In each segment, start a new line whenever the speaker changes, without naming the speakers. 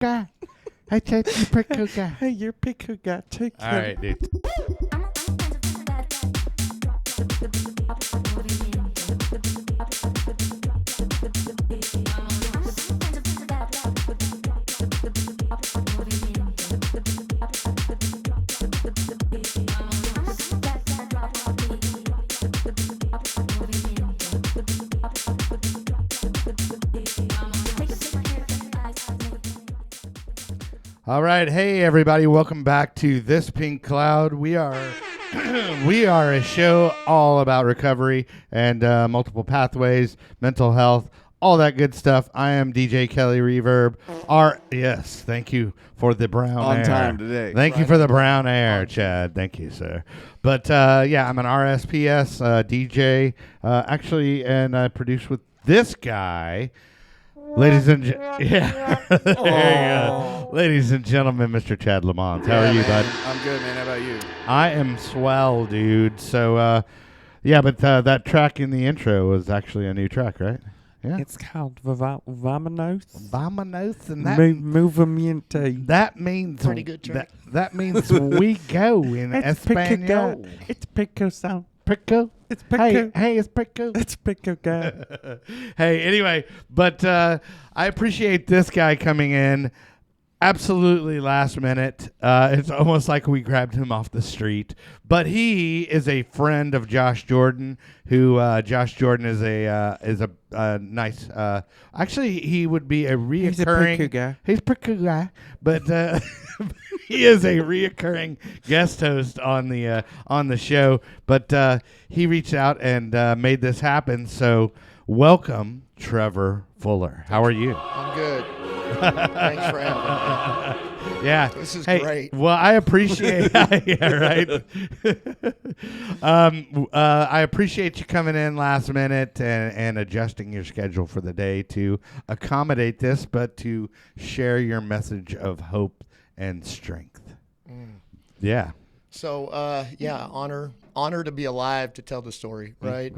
guy. Hey, Chad, you pretty cool guy.
Hey, you're a pretty cool guy too.
All right, dude. All right, hey everybody, welcome back to This Pink Cloud. We are a show all about recovery and multiple pathways, mental health, all that good stuff. I am DJ Kelly Reverb. Yes, thank you for the brown air.
On time today.
Thank you for the brown air, Chad. Thank you, sir. But yeah, I'm an RSPS DJ, actually, and I produce with this guy. Ladies and Ladies and gentlemen, Mr. Chad LeMans. How are you, bud?
I'm good, man. How about you?
I am swell, dude. So, yeah, but that track in the intro was actually a new track, right? Yeah.
It's called Vamonos.
Vamonos, and that
Movimiento.
that means
pretty good track.
That means we go in Espanol.
It's Pico sound.
Pico.
It's Pico.
Hey, it's Pico.
It's Pico guy.
Hey, anyway, but I appreciate this guy coming in absolutely last minute. It's almost like we grabbed him off the street. But he is a friend of Josh Jordan, who Josh Jordan is a nice. Actually, he would be a reoccurring.
He's a Pico guy.
He's a Pico guy, but he is a reoccurring guest host on the show. But he reached out and made this happen. So welcome, Trevor Fuller. How are you?
I'm good. Thanks for having me.
Yeah.
This is
hey,
great.
Well, I appreciate yeah, right. I appreciate you coming in last minute and adjusting your schedule for the day to accommodate this, but to share your message of hope and strength. Yeah.
So, yeah, honor to be alive to tell the story, right?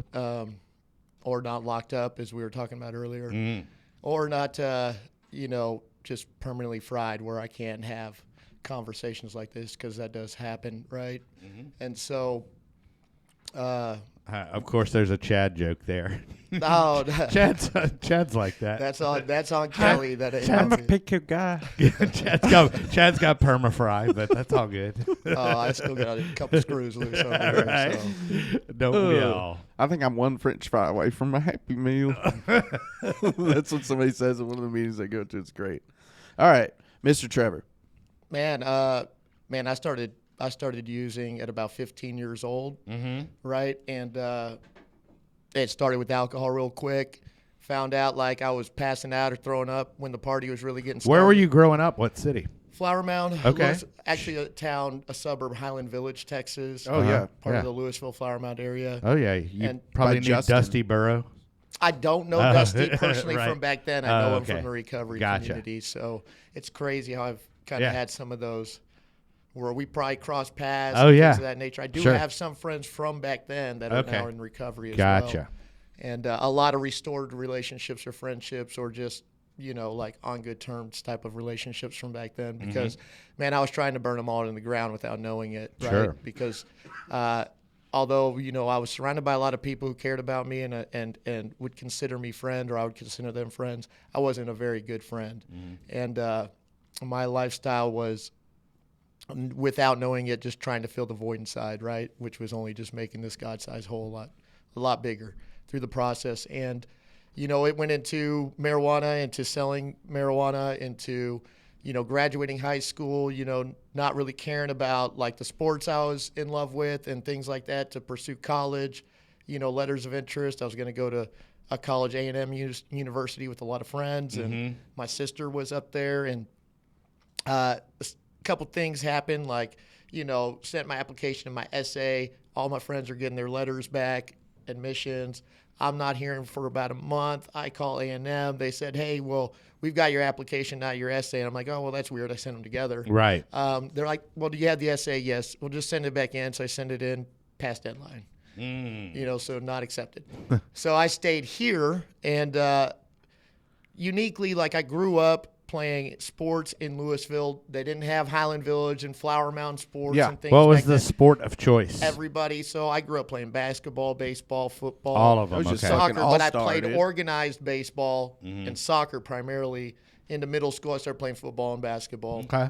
Or not locked up, as we were talking about earlier, or not, just permanently fried where I can't have conversations like this, because that does happen, right? And so,
of course, there's a Chad joke there.
oh,
Chad's like that.
that's on Kelly.
I'm a Pico guy.
Chad's got perma-fry, but that's all good.
I still got a couple screws loose over there.
Right?
So.
Don't we all?
I think I'm one French fry away from a Happy Meal. That's what somebody says at one of the meetings I go to. It's great. All right, Mr. Trevor.
Man, I started using at about 15 years old, right? And it started with alcohol real quick. Found out like I was passing out or throwing up when the party was really getting started.
Where were you growing up? What city?
Flower Mound.
Okay.
Actually a suburb, Highland Village, Texas.
Oh, yeah.
Part of the Louisville, Flower Mound area.
Oh, yeah. You
And
probably knew
Justin.
Dusty Burrow.
I don't know Dusty personally
Right.
from back then. I know him
okay.
from the recovery
Gotcha.
community. So it's crazy how I've kind of had some of those where we probably cross paths and things of that nature. I do have some friends from back then that are now in recovery as well.
Gotcha.
And a lot of restored relationships or friendships or just, like on good terms type of relationships from back then because, man, I was trying to burn them all in the ground without knowing it, right?
Sure.
Because although, I was surrounded by a lot of people who cared about me and would consider me friend or I would consider them friends, I wasn't a very good friend. And my lifestyle was, without knowing it, just trying to fill the void inside, right? Which was only just making this God-sized hole a lot bigger through the process. And, it went into marijuana, into selling marijuana, into, graduating high school, not really caring about like the sports I was in love with and things like that to pursue college, letters of interest. I was going to go to a college, A&M university with a lot of friends. And my sister was up there and, a couple things happened, like, sent my application and my essay. All my friends are getting their letters back, admissions. I'm not hearing for about a month. I call A&M. They said, hey, well, we've got your application, not your essay. And I'm like, oh, well, that's weird. I sent them together.
Right.
They're like, well, do you have the essay? Yes. We'll just send it back in. So I send it in, past deadline. So not accepted. So I stayed here and uniquely, like I grew up playing sports in Louisville. They didn't have Highland Village and Flower Mound sports
Yeah.
and things.
What was
back
the
then.
sport of choice?
Everybody. So I grew up playing basketball, baseball, football.
All of
That
them.
was just
Okay.
fucking
Soccer, but I
all-star,
played
dude.
organized baseball and soccer primarily. Into middle school, I started playing football and basketball.
Okay.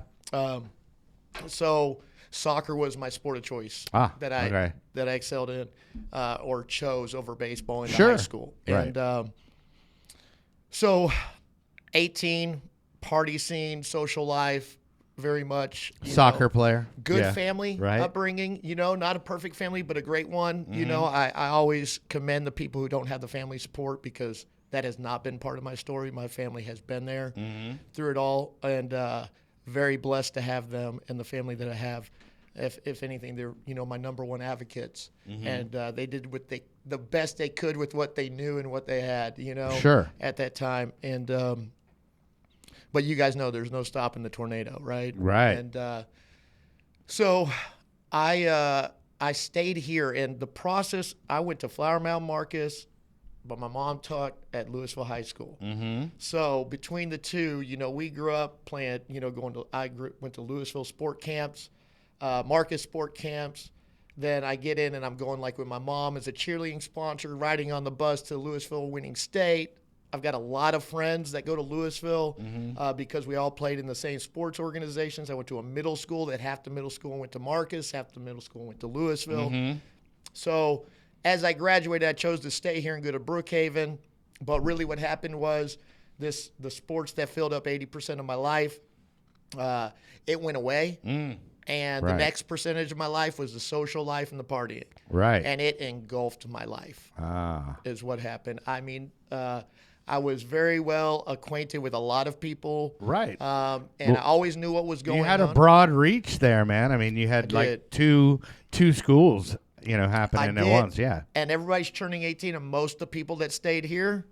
So soccer was my sport of choice that I excelled in or chose over baseball in high school.
Right.
And so 18, party scene, social life, very much.
Soccer player.
Good
Yeah.
family
Right.
upbringing, not a perfect family, but a great one. I always commend the people who don't have the family support because that has not been part of my story. My family has been there through it all, and very blessed to have them and the family that I have. If anything, they're my number one advocates, and they did the best they could with what they knew and what they had,
Sure.
at that time. And but you guys know there's no stopping the tornado, right?
Right.
And so I stayed here, and the process. I went to Flower Mound Marcus, but my mom taught at Louisville High School. So between the two, we grew up playing. Went to Louisville sport camps. Marcus sport camps. Then I get in and I'm going like with my mom as a cheerleading sponsor, riding on the bus to Louisville winning state. I've got a lot of friends that go to Louisville because we all played in the same sports organizations. I went to a middle school that half the middle school went to Marcus, half the middle school went to Louisville. So as I graduated, I chose to stay here and go to Brookhaven. But really what happened was the sports that filled up 80% of my life, it went away. And the next percentage of my life was the social life and the partying.
Right.
And it engulfed my life is what happened. I mean, I was very well acquainted with a lot of people.
Right.
And I always knew what was going on.
You had a broad reach there, man. I mean, you had like two schools, happening at once. Yeah.
And everybody's turning 18, and most of the people that stayed here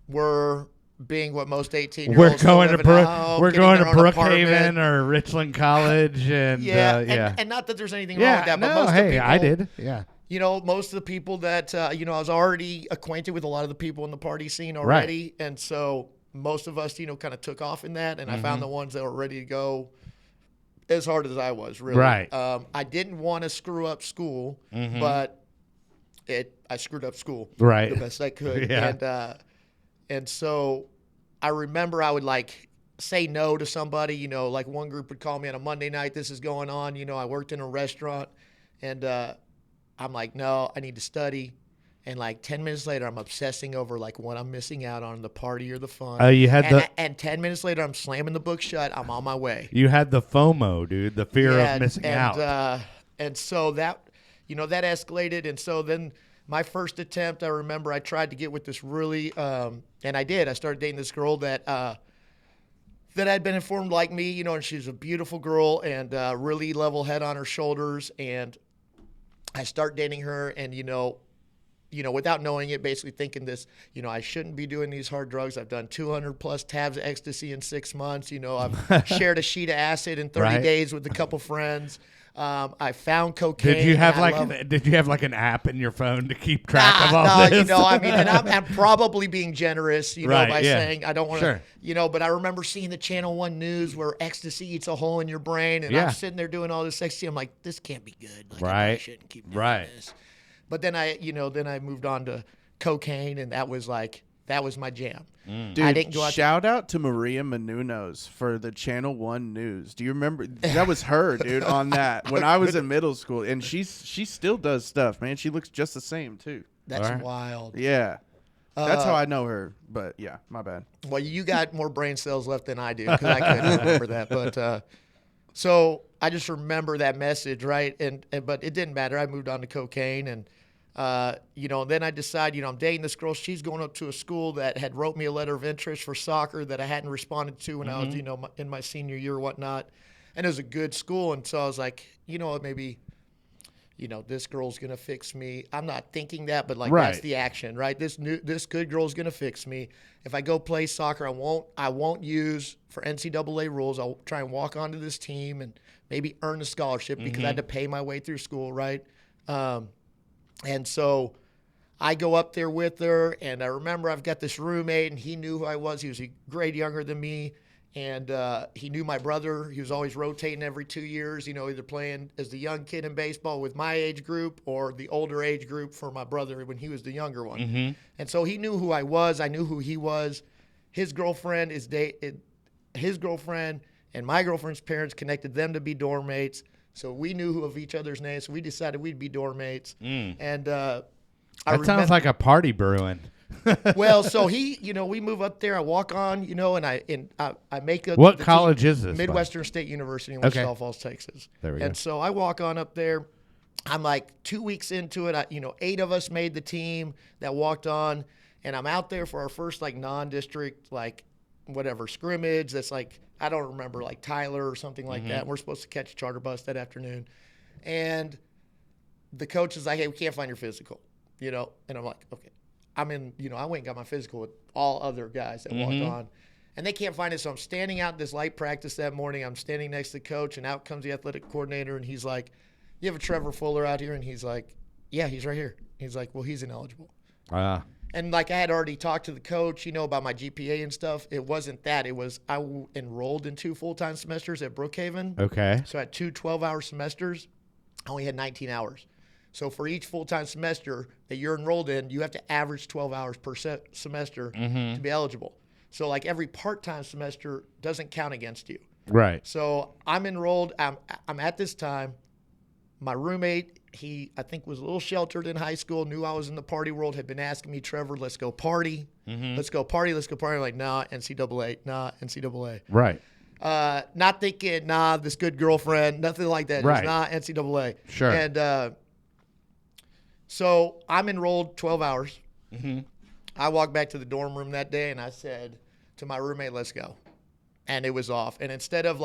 were being what most 18-year-olds
We're going to Brookhaven
apartment.
or Richland College, and
and not that there's anything wrong with that, but most of the people,
I did. Yeah.
Most of the people that I was already acquainted with a lot of the people in the party scene already, and so most of us, kind of took off in that, and I found the ones that were ready to go as hard as I was, really.
Right.
I didn't want to screw up school, but I screwed up school
right
the best I could.
Yeah.
And so I remember I would say no to somebody, like one group would call me on a Monday night, this is going on, I worked in a restaurant, and I'm like, no, I need to study. And 10 minutes later, I'm obsessing over what I'm missing out on, the party or the fun.
Oh, you had
and 10 minutes later, I'm slamming the book shut. I'm on my way.
You had the FOMO, dude, the fear of missing out.
And so that escalated. And so then my first attempt, I remember I tried to get with this really, and I did. I started dating this girl that had been informed like me, and she's a beautiful girl and really level head on her shoulders. And I start dating her, and without knowing it, basically thinking this, I shouldn't be doing these hard drugs. I've done 200 plus tabs of ecstasy in 6 months. I've shared a sheet of acid in 30 days with a couple friends. I found cocaine.
Did you have an app in your phone to keep track of all this?
And I'm probably being generous, by saying I don't want to, but I remember seeing the Channel 1 news where ecstasy eats a hole in your brain, and I'm sitting there doing all this ecstasy. I'm like, this can't be good. I shouldn't keep doing this. But then I moved on to cocaine, and that was my jam.
Dude,
I didn't go out
shout out to Maria Menounos for the Channel 1 news. Do you remember? That was her, dude, on that when I was in middle school. And she still does stuff, man. She looks just the same, too.
That's wild.
Yeah. That's how I know her. But, yeah, my bad.
Well, you got more brain cells left than I do because I couldn't remember that. But so I just remember that message, right? But it didn't matter. I moved on to cocaine, and then I decide, I'm dating this girl. She's going up to a school that had wrote me a letter of interest for soccer that I hadn't responded to when I was, in my senior year or whatnot. And it was a good school. And so I was like, maybe, this girl's going to fix me. I'm not thinking that, but that's the action, right? This good girl's going to fix me. If I go play soccer, I won't use for NCAA rules. I'll try and walk onto this team and maybe earn a scholarship because I had to pay my way through school, right? And so I go up there with her, and I remember I've got this roommate, and he knew who I was. He was a grade younger than me, and he knew my brother. He was always rotating every 2 years, either playing as the young kid in baseball with my age group or the older age group for my brother when he was the younger one.
Mm-hmm.
And so he knew who I was. I knew who he was. His girlfriend his girlfriend and my girlfriend's parents connected them to be dorm mates. So we knew who of each other's names. So we decided we'd be dorm mates. And
that sounds like a party brewing.
well, so we move up there. I walk on, and I make a.
What college is this?
Midwestern State University in Wichita Falls, Texas.
There we go.
And so I walk on up there. I'm like 2 weeks into it. 8 of us made the team that walked on, and I'm out there for our first non-district scrimmage. That's I don't remember, Tyler or something like that. We're supposed to catch a charter bus that afternoon, and the coach is like, "Hey, we can't find your physical," and I'm like, "Okay." I'm in, I went and got my physical with all other guys that walked on, and they can't find it. So I'm standing out in this light practice that morning. I'm standing next to the coach, and out comes the athletic coordinator, and he's like, "You have a Trevor Fuller out here?" And he's like, "Yeah, he's right here." He's like, "Well, he's ineligible." And I had already talked to the coach, about my GPA and stuff. It wasn't that. It was enrolled in 2 full-time semesters at Brookhaven.
Okay.
So I had 2 12-hour semesters. I only had 19 hours. So for each full-time semester that you're enrolled in, you have to average 12 hours per semester to be eligible. So every part-time semester doesn't count against you.
Right.
So I'm enrolled. I'm at this time. My roommate, I think was a little sheltered in high school, knew I was in the party world, had been asking me, "Trevor, let's go party. Let's go party. Let's go party." I'm like, "Nah, NCAA. Nah, NCAA."
Right.
Not thinking, "Nah, this good girlfriend." Nothing like that.
Right.
It's not NCAA.
Sure.
And so I'm enrolled 12 hours. I walked back to the dorm room that day, and I said to my roommate, "Let's go." And it was off. And instead of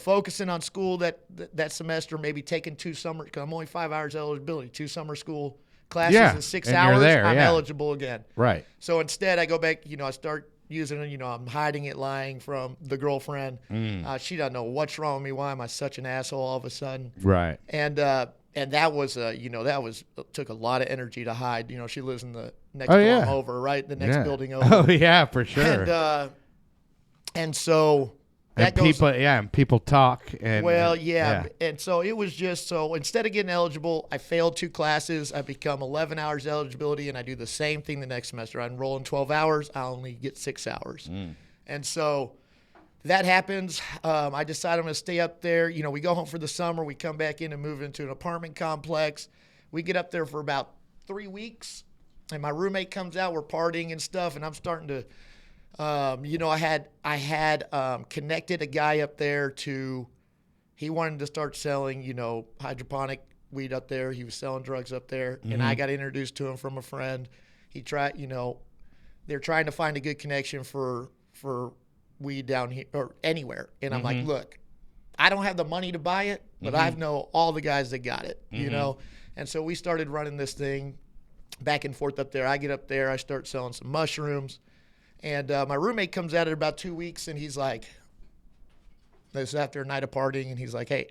focusing on school that semester, maybe taking 2 summer, because I'm only 5 hours eligibility, 2 summer school classes in 6
and
hours,
you're there,
I'm eligible again.
Right.
So instead I go back, I start using it, I'm hiding it, lying from the girlfriend. She doesn't know what's wrong with me. Why am I such an asshole all of a sudden?
Right.
And that was, took a lot of energy to hide. She lives in the next dorm over, right? The next building over.
Oh, yeah, for sure.
And so
and people talk. And
and so it was just, so instead of getting eligible, I failed 2 classes. I become 11 hours eligibility, and I do the same thing the next semester. I enroll in 12 hours. I only get 6 hours. And so that happens. I decide I'm going to stay up there. We go home for the summer. We come back in and move into an apartment complex. We get up there for about 3 weeks, and my roommate comes out. We're partying and stuff, and I'm starting to I had connected a guy up there he wanted to start selling, hydroponic weed up there. He was selling drugs up there, and I got introduced to him from a friend. He tried, they're trying to find a good connection for weed down here or anywhere. And I'm like, "Look, I don't have the money to buy it, but I know all the guys that got it, And so we started running this thing back and forth up there. I get up there, I start selling some mushrooms. And my roommate comes out at about 2 weeks, and he's like, this is after a night of partying, and he's like, "Hey,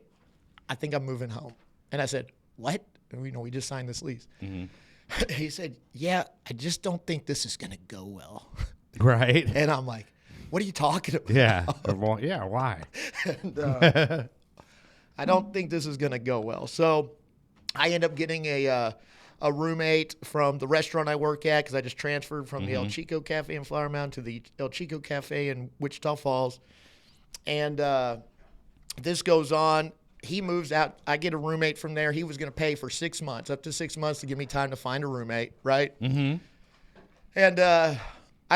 I think I'm moving home." And I said, "What?" And we just signed this lease. He said, "Yeah, I just don't think this is going to go well."
Right.
And I'm like, "What are you talking about?"
Yeah. Well, yeah, why?
And, I don't think this is going to go well. So I end up getting a roommate from the restaurant I work at, because I just transferred from the 𝐓𝐇𝐿 Cafe in Flower Mound to the 𝐓𝐇𝐿 Cafe in Wichita Falls. And this goes on. He moves out. I get a roommate from there. He was going to pay for 6 months, up to 6 months, to give me time to find a roommate, right? And I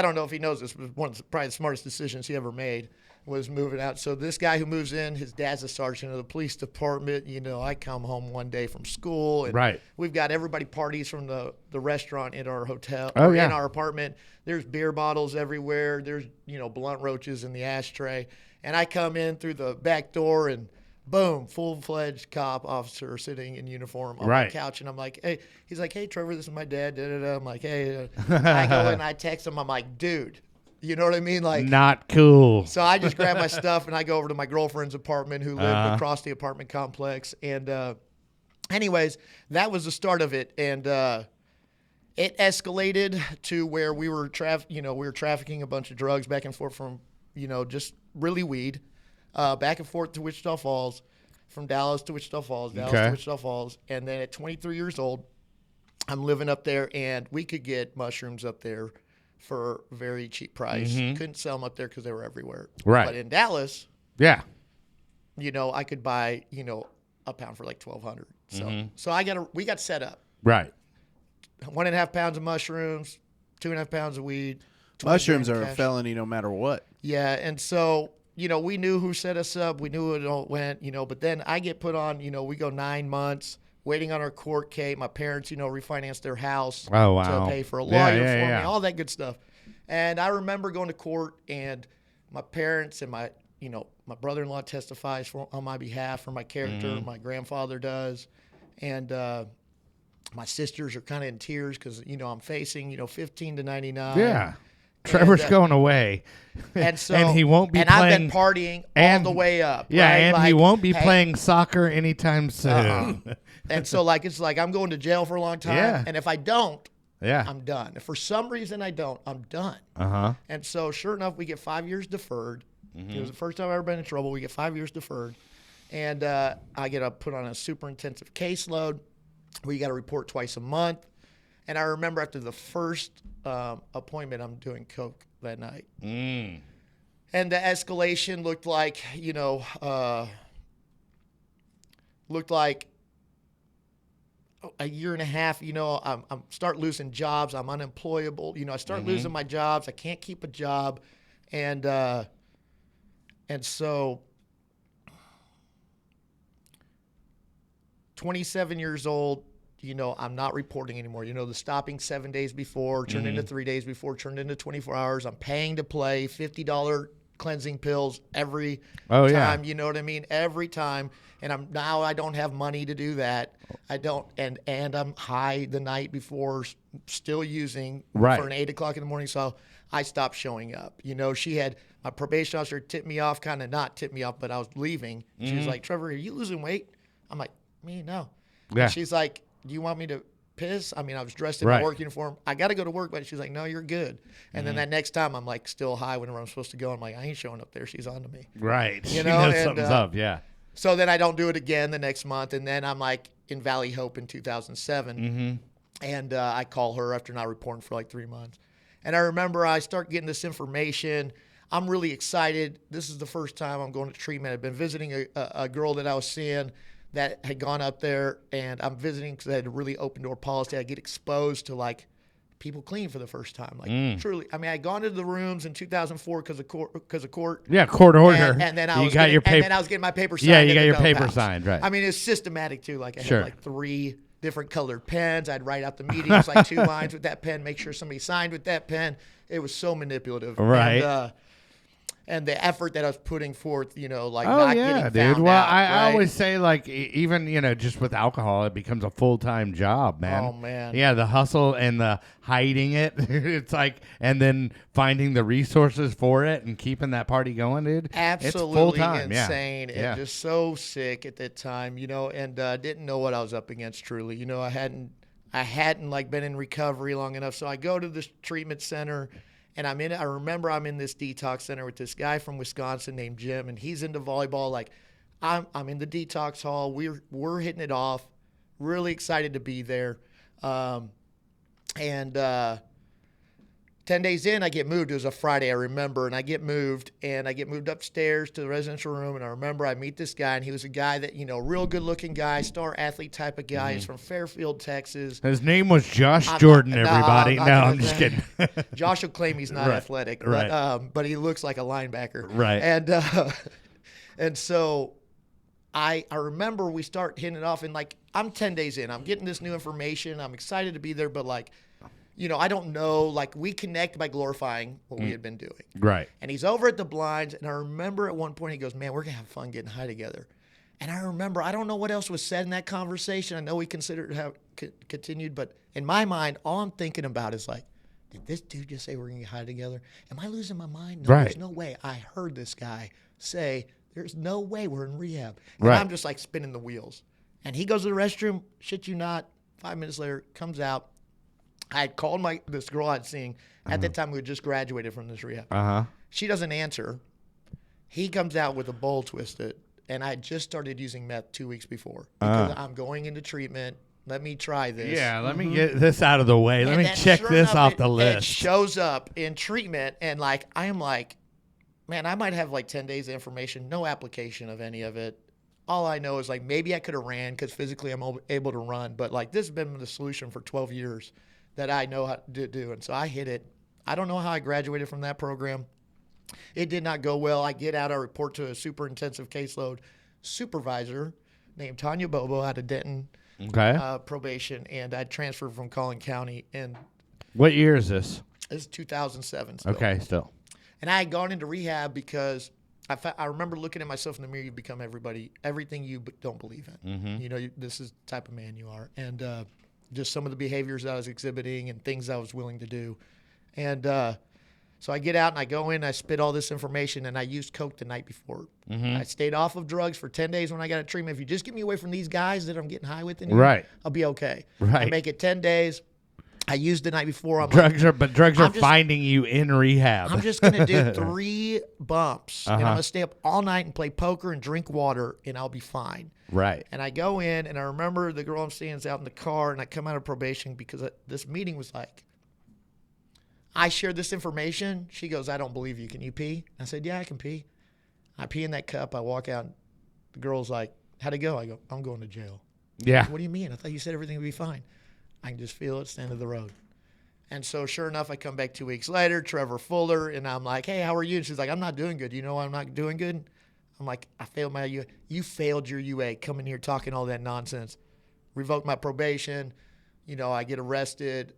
don't know if he knows this, but one of probably the smartest decisions he ever made was moving out. So this guy who moves in, his dad's a sergeant of the police department. I come home one day from school, and we've got everybody parties from the restaurant in our hotel, in our apartment. There's beer bottles everywhere. There's, blunt roaches in the ashtray. And I come in through the back door, and boom, full-fledged cop officer sitting in uniform on my couch. And I'm like, "Hey," he's like, "Hey, Trevor, this is my dad." I'm like, "Hey," I go and I text him. I'm like, "Dude," you know what I mean? Like,
not cool.
So I just grab my stuff and I go over to my girlfriend's apartment, who lived across the apartment complex. And anyways, that was the start of it. And it escalated to where we were trafficking a bunch of drugs back and forth from, just really weed, back and forth to Wichita Falls, from Dallas to Wichita Falls, Dallas to Wichita Falls. And then at 23 years old, I'm living up there, and we could get mushrooms up there for a very cheap price. Couldn't sell them up there because they were everywhere.
Right.
But in Dallas,
yeah,
I could buy, a pound for like $1,200. So we got set up.
right.
1.5 pounds of mushrooms, 2.5 pounds of weed.
Mushrooms are a
cash.
felony no matter what.
Yeah, and so, we knew who set us up. We knew it all went, but then I get put on, we go 9 months waiting on our court case. My parents, refinanced their house to pay for a lawyer for me, all that good stuff. And I remember going to court, and my parents and my brother-in-law testifies on my behalf for my character. My grandfather does. And my sisters are kind of in tears because, I'm facing, 15 to 99.
Yeah. Trevor's going away.
And so,
and he won't be
and
playing.
I've been partying all the way up.
Yeah,
right?
and he won't be playing soccer anytime soon.
And so, it's like I'm going to jail for a long time.
Yeah.
And if I don't,
yeah,
I'm done. If for some reason I don't, I'm done. And so, sure enough, we get 5 years deferred. It was the first time I've ever been in trouble. We get 5 years deferred. And I get put on a super intensive caseload where you got to report twice a month. And I remember after the first appointment, I'm doing coke that night. And the escalation looked like, a year and a half. I'm start losing jobs. I'm unemployable. I start losing my jobs. I can't keep a job. And so 27 years old, I'm not reporting anymore. The stopping 7 days before turned into 3 days before, turned into 24 hours. I'm paying to play $50 cleansing pills every time. You know what I mean? Every time. And I don't have money to do that. I don't, and I'm high the night before, still using for an 8 o'clock in the morning. So I stopped showing up. She had my probation officer tipped me off, kind of not tipped me off, but I was leaving. She was like, "Trevor, are you losing weight?" I'm like, "Me, no."
Yeah.
And she's like, "Do you want me to piss?" I mean, I was dressed in my work uniform. I got to go to work, but she's like, "No, you're good." And then that next time, I'm like still high whenever I'm supposed to go. I'm like, I ain't showing up there. She's on to me.
Right.
She
knows
and,
something's up. Yeah.
So then I don't do it again the next month. And then I'm like in Valley Hope in 2007. And I call her after not reporting for like 3 months. And I remember I start getting this information. I'm really excited. This is the first time I'm going to treatment. I've been visiting a girl that I was seeing that had gone up there, and I'm visiting because I had a really open door policy. I get exposed to like people clean for the first time. Like truly, I mean, I gone into the rooms in 2004 because of court.
Yeah, court order.
And then I was getting my paper signed.
Yeah, you got your paper signed, right?
I mean, it's systematic too. Like I had like 3 different colored pens. I'd write out the meetings, like 2 lines with that pen, make sure somebody signed with that pen. It was so manipulative.
Right.
And the effort that I was putting forth, not getting
dude.
found
Well,
out.
I always say, like, even, just with alcohol, it becomes a full-time job, man.
Oh, man.
Yeah, the hustle and the hiding it. It's like, and then finding the resources for it and keeping that party going, dude.
Absolutely
it's full-time.
insane. And just so sick at that time, and didn't know what I was up against truly. I hadn't like been in recovery long enough. So I go to this treatment center. And I remember I'm in this detox center with this guy from Wisconsin named Jim, and he's into volleyball. Like, I'm in the detox hall. We're hitting it off. Really excited to be there. 10 days in, I get moved. It was a Friday, I remember, and I get moved upstairs to the residential room. And I remember I meet this guy, and he was a guy that, real good-looking guy, star athlete type of guy. He's from Fairfield, Texas.
His name was Josh Jordan, everybody. I'm just kidding.
Josh will claim he's not athletic, but he looks like a linebacker.
Right.
And so I remember we start hitting it off, and like I'm 10 days in. I'm getting this new information. I'm excited to be there, but like, I don't know. Like, we connect by glorifying what we had been doing.
Right.
And he's over at the blinds, and I remember at one point he goes, "Man, we're going to have fun getting high together." And I remember, I don't know what else was said in that conversation. I know we considered how continued, but in my mind, all I'm thinking about is like, did this dude just say we're going to get high together? Am I losing my mind? No, there's no way. I heard this guy say, there's no way we're in rehab. And I'm just like spinning the wheels. And he goes to the restroom, shit you not, 5 minutes later, comes out. I had called this girl I'd seen. At that time, we had just graduated from this rehab. She doesn't answer. He comes out with a bowl twisted, and I had just started using meth 2 weeks before because I'm going into treatment. Let me try this.
Yeah, let me get this out of the way. Let me check this off the list.
It shows up in treatment, and like I am like, man, I might have like 10 days of information, no application of any of it. All I know is like maybe I could have ran because physically I'm able to run, but like this has been the solution for 12 years that I know how to do, and so I hit it. I don't know how I graduated from that program. It did not go well. I get out, I report to a super intensive caseload supervisor named Tanya Bobo out of Denton. Probation, and I transferred from Collin County. And
what year is this?
This is 2007. Still.
Okay, still.
And I had gone into rehab because I remember looking at myself in the mirror. You become everything you don't believe in. You know, this is the type of man you are, and just some of the behaviors I was exhibiting and things I was willing to do, and so I get out and I go in, I spit all this information, and I used coke the night before. I stayed off of drugs for 10 days when I got a treatment. If you just get me away from these guys that I'm getting high with, I'll be okay. I make it 10 days. I used the night before.
Drugs are finding you in rehab.
I'm just going to do 3 bumps, and I'm going to stay up all night and play poker and drink water, and I'll be fine.
Right.
And I go in, and I remember the girl I'm seeing is out in the car, and I come out of probation because this meeting was like, I shared this information. She goes, I don't believe you. Can you pee? I said, yeah, I can pee. I pee in that cup. I walk out. The girl's like, how'd it go? I go, I'm going to jail.
Yeah.
What do you mean? I thought you said everything would be fine. I can just feel it. It's the end of the road. And so sure enough, I come back 2 weeks later, Trevor Fuller, and I'm like, hey, how are you? And she's like, I'm not doing good. You know why I'm not doing good? I'm like, I failed my UA. You failed your UA. Coming here talking all that nonsense. Revoked my probation. You know, I get arrested.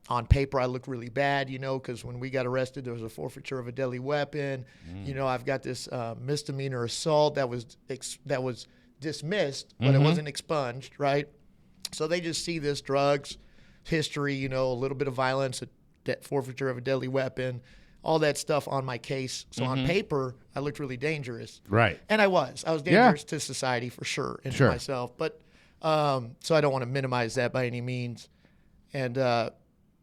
On paper, I look really bad, you know, because when we got arrested, there was a forfeiture of a deadly weapon. You know, I've got this misdemeanor assault that was dismissed, but it wasn't expunged, right? So they just see this drugs history, you know, a little bit of violence, a forfeiture of a deadly weapon, all that stuff on my case. So on paper, I looked really dangerous.
Right.
And I was dangerous to society for sure, and to myself. But so I don't want to minimize that by any means. And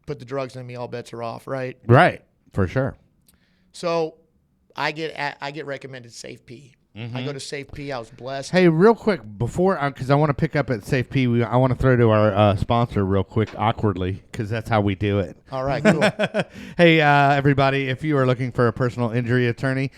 put the drugs in me, all bets are off, right?
Right, for sure.
So I get recommended Safe P. I go to Safe P. I was blessed.
Hey, real quick, before, because I want to pick up at Safe P, I want to throw to our sponsor real quick, awkwardly, because that's how we do it.
All right, cool.
Hey, everybody, if you are looking for a personal injury attorney,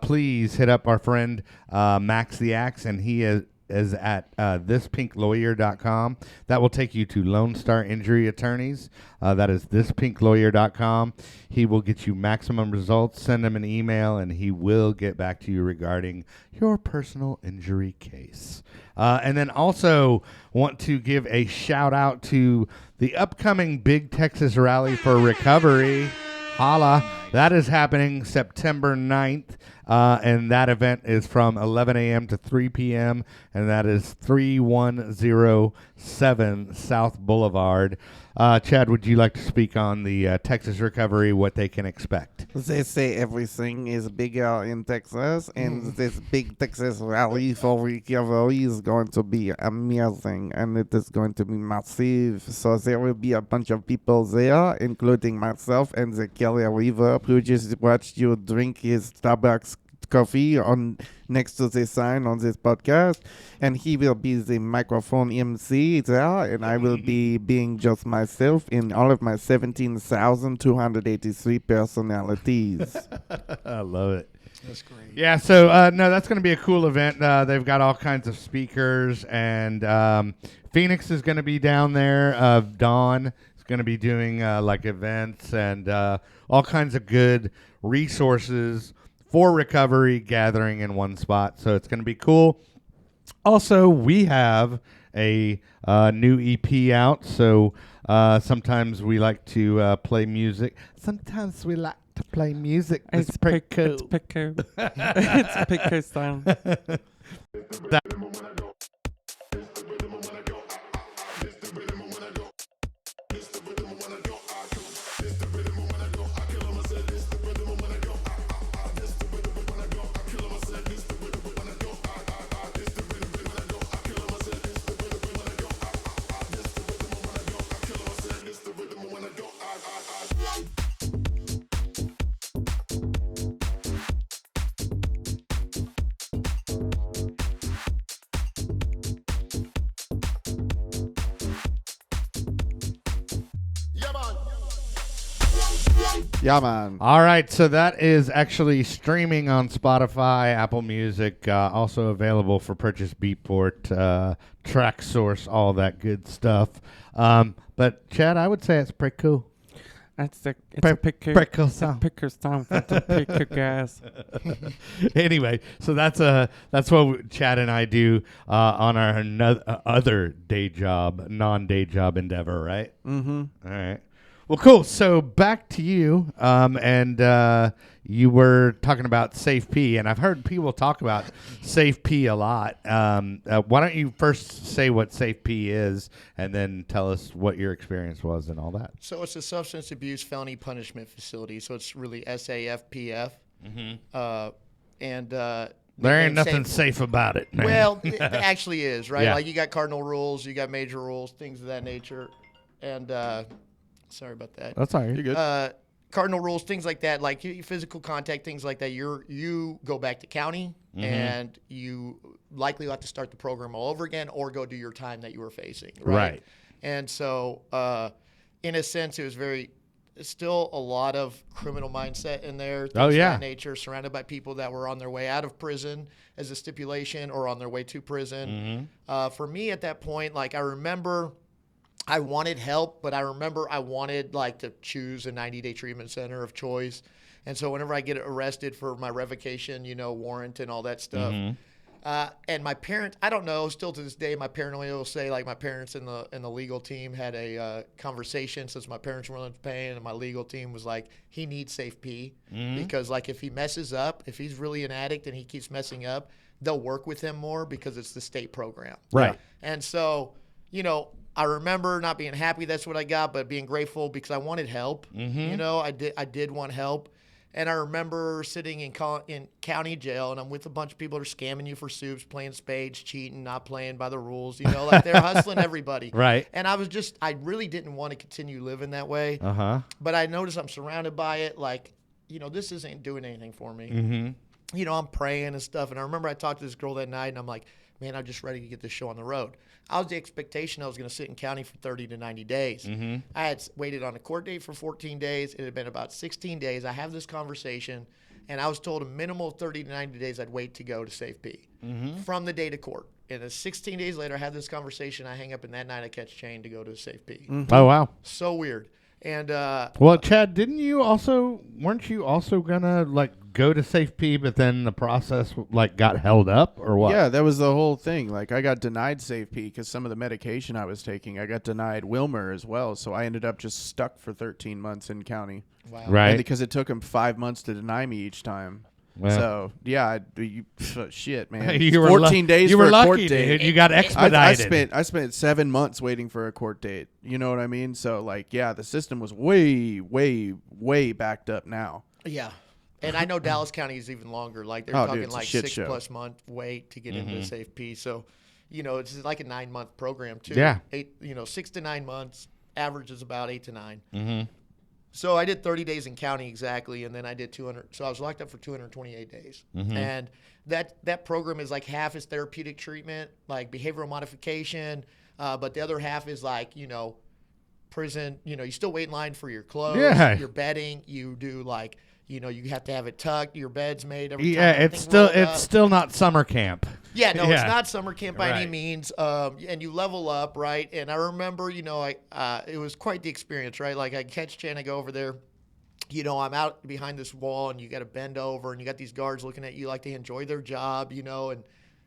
please hit up our friend Max the Axe, and he is at thispinklawyer.com. That will take you to Lone Star Injury Attorneys. That is thispinklawyer.com. He will get you maximum results. Send him an email, and he will get back to you regarding your personal injury case. And then also want to give a shout out to the upcoming Big Texas Rally for Recovery. Holla. That is happening September 9th, and that event is from 11 a.m. to 3 p.m., and that is 3107 South Boulevard. Chad, would you like to speak on the Texas Recovery, what they can expect?
They say everything is bigger in Texas, and this big Texas rally for recovery is going to be amazing, and it is going to be massive. So there will be a bunch of people there, including myself and the killer Reverb, who just watched you drink his Starbucks coffee on next to the sign on this podcast, and he will be the microphone MC there, and I will be being just myself in all of my 17,283 personalities.
I love it.
That's great.
Yeah, so no, that's going to be a cool event. They've got all kinds of speakers, and Phoenix is going to be down there. Dawn is going to be doing like events and all kinds of good resources for recovery gathering in one spot. So it's going to be cool. Also, we have a new EP out. So sometimes we like to play music. Sometimes we like to play music.
It's pretty cool. It's pretty cool. It's pretty cool style.
Yeah, man.
All right, so that is actually streaming on Spotify, Apple Music, also available for purchase, Beatport, Track Source, all that good stuff. But Chad, I would say it's pretty cool.
It's a picker.
Pretty cool song.
Picker song for the picker guys.
Anyway, so that's what Chad and I do on our other day job, non-day job endeavor, right?
Mm-hmm.
All right. Well, cool. So back to you, and you were talking about Safe P, and I've heard people talk about Safe P a lot. Why don't you first say what Safe P is, and then tell us what your experience was and all that?
So it's a substance abuse felony punishment facility. So it's really SAFPF.
There ain't nothing safe about it, man.
Well, it actually is, right?
Yeah.
Like you got cardinal rules, you got major rules, things of that nature. And sorry about that.
That's all right.
You're good.
Cardinal rules, things like that, like physical contact, things like that. You go back to county, and you likely have to start the program all over again, or go do your time that you were facing. Right. And so, in a sense, it was still a lot of criminal mindset in there. Things of that nature, surrounded by people that were on their way out of prison as a stipulation, or on their way to prison. For me, at that point, like I remember, I wanted help, but I remember I wanted like to choose a 90-day treatment center of choice. And so whenever I get arrested for my revocation, warrant and all that stuff, and my parents, I don't know, still to this day, my parent will say, like, my parents in the legal team had a conversation, since my parents were paying, and my legal team was like, he needs Safe P, because like if he messes up, if he's really an addict and he keeps messing up, they'll work with him more because it's the state program.
Right.
And so, I remember not being happy that's what I got, but being grateful because I wanted help. I did want help. And I remember sitting in county jail, and I'm with a bunch of people that are scamming you for soups, playing spades, cheating, not playing by the rules. Like they're hustling everybody.
Right.
And I really didn't want to continue living that way.
Uh-huh.
But I noticed I'm surrounded by it. Like, this isn't doing anything for me. I'm praying and stuff. And I remember I talked to this girl that night, and I'm like, man, I'm just ready to get this show on the road. I was the expectation I was going to sit in county for 30 to 90 days. I had waited on a court date for 14 days. It had been about 16 days. I have this conversation, and I was told a minimal 30 to 90 days I'd wait to go to Safe P from the day to court. And then 16 days later, I have this conversation. I hang up, and that night I catch chain to go to Safe P.
Oh, wow.
So weird. And
well, Chad, weren't you also gonna like go to Safe P, but then the process like got held up, or what?
Yeah, that was the whole thing. Like, I got denied Safe P because some of the medication I was taking. I got denied Wilmer as well, so I ended up just stuck for 13 months in county.
wow.
Right.
And because it took him 5 months to deny me each time.
Well.
So yeah, shit, man.
You were
14 days
you
for
were
a
lucky,
court date.
dude. You got expedited.
I spent 7 months waiting for a court date. You know what I mean? So like, yeah, the system was way, way, way backed up now.
Yeah. And I know Dallas County is even longer. Like they're talking
it's a
like
shit
6+ month wait to get into Safe P. So, it's like a 9-month program too.
Yeah.
6 to 9 months. Average is about 8 to 9. So I did 30 days in county exactly, and then I did 200. So I was locked up for 228 days. And that program is like half is therapeutic treatment, like behavioral modification, but the other half is like, prison. You still wait in line for your clothes, your bedding. You do like, you have to have it tucked, your bed's made. Every time
it's still not summer camp.
Yeah, no, it's not summer camp by any means. And you level up, right? And I remember, it was quite the experience, right? Like I catch Chan, I go over there, I'm out behind this wall, and you got to bend over, and you got these guards looking at you like they enjoy their job, and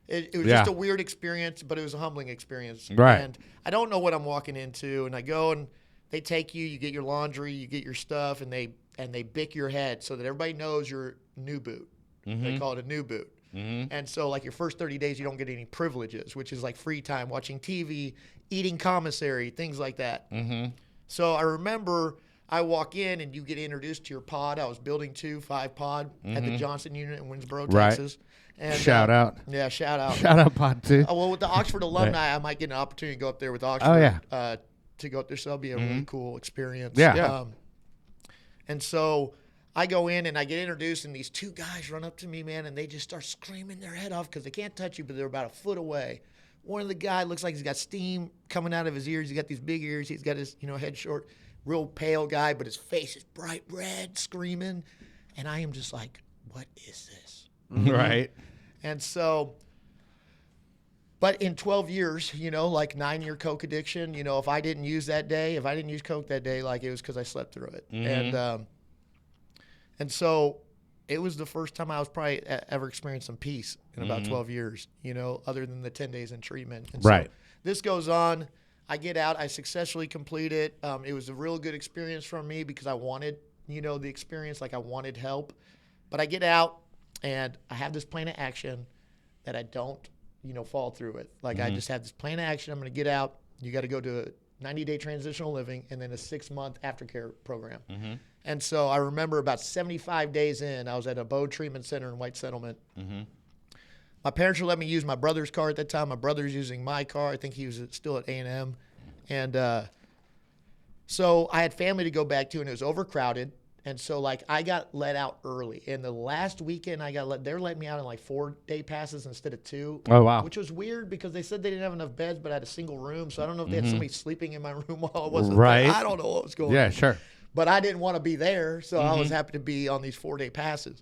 it was just a weird experience, but it was a humbling experience.
Right.
And I don't know what I'm walking into, and I go and they take you get your laundry, you get your stuff, and they bick your head so that everybody knows you're new boot. They call it a new boot. And so like your first 30 days, you don't get any privileges, which is like free time, watching TV, eating commissary, things like that. So I remember I walk in and you get introduced to your pod. I was building 5 pod at the Johnson unit in Winsboro, Texas. And,
shout out.
Yeah, shout out.
Shout out pod 2.
Well, with the Oxford alumni, I might get an opportunity to go up there with Oxford. To go up there, so that'll be a really cool experience.
Yeah.
And so I go in and I get introduced, and these 2 guys run up to me, man, and they just start screaming their head off because they can't touch you, but they're about a foot away. One of the guys looks like he's got steam coming out of his ears. He's got these big ears. He's got his head short. real pale guy, but his face is bright red, screaming. And I am just like, what is this?
Right.
And so, but in 12 years, you know, like 9-year coke addiction, you know, if I didn't use that day, if I didn't use coke that day, like it was because I slept through it. And so it was the first time I was probably ever experienced some peace in about 12 years, you know, other than the 10 days in treatment. And
Right.
So this goes on. I get out. I successfully complete it. It was a real good experience for me because I wanted, you know, the experience, like I wanted help. But I get out and I have this plan of action that I don't, you know, fall through it. Like I just have this plan of action. I'm going to get out. You got to go to a 90-day transitional living and then a 6-month aftercare program. And so I remember about 75 days in, I was at a Abode Treatment Center in White Settlement. My parents would let me use my brother's car at that time. My brother's using my car. I think he was still at A&M. And so I had family to go back to, and it was overcrowded. And so, like, I got let out early. And the last weekend I got they're letting me out in, like, 4-day passes instead of 2.
Oh, wow.
Which was weird because they said they didn't have enough beds, but I had a single room. So I don't know if they had somebody sleeping in my room while I wasn't
Right.
there. I don't know what was going on.
Yeah, sure.
But I didn't want to be there, so I was happy to be on these 4-day passes.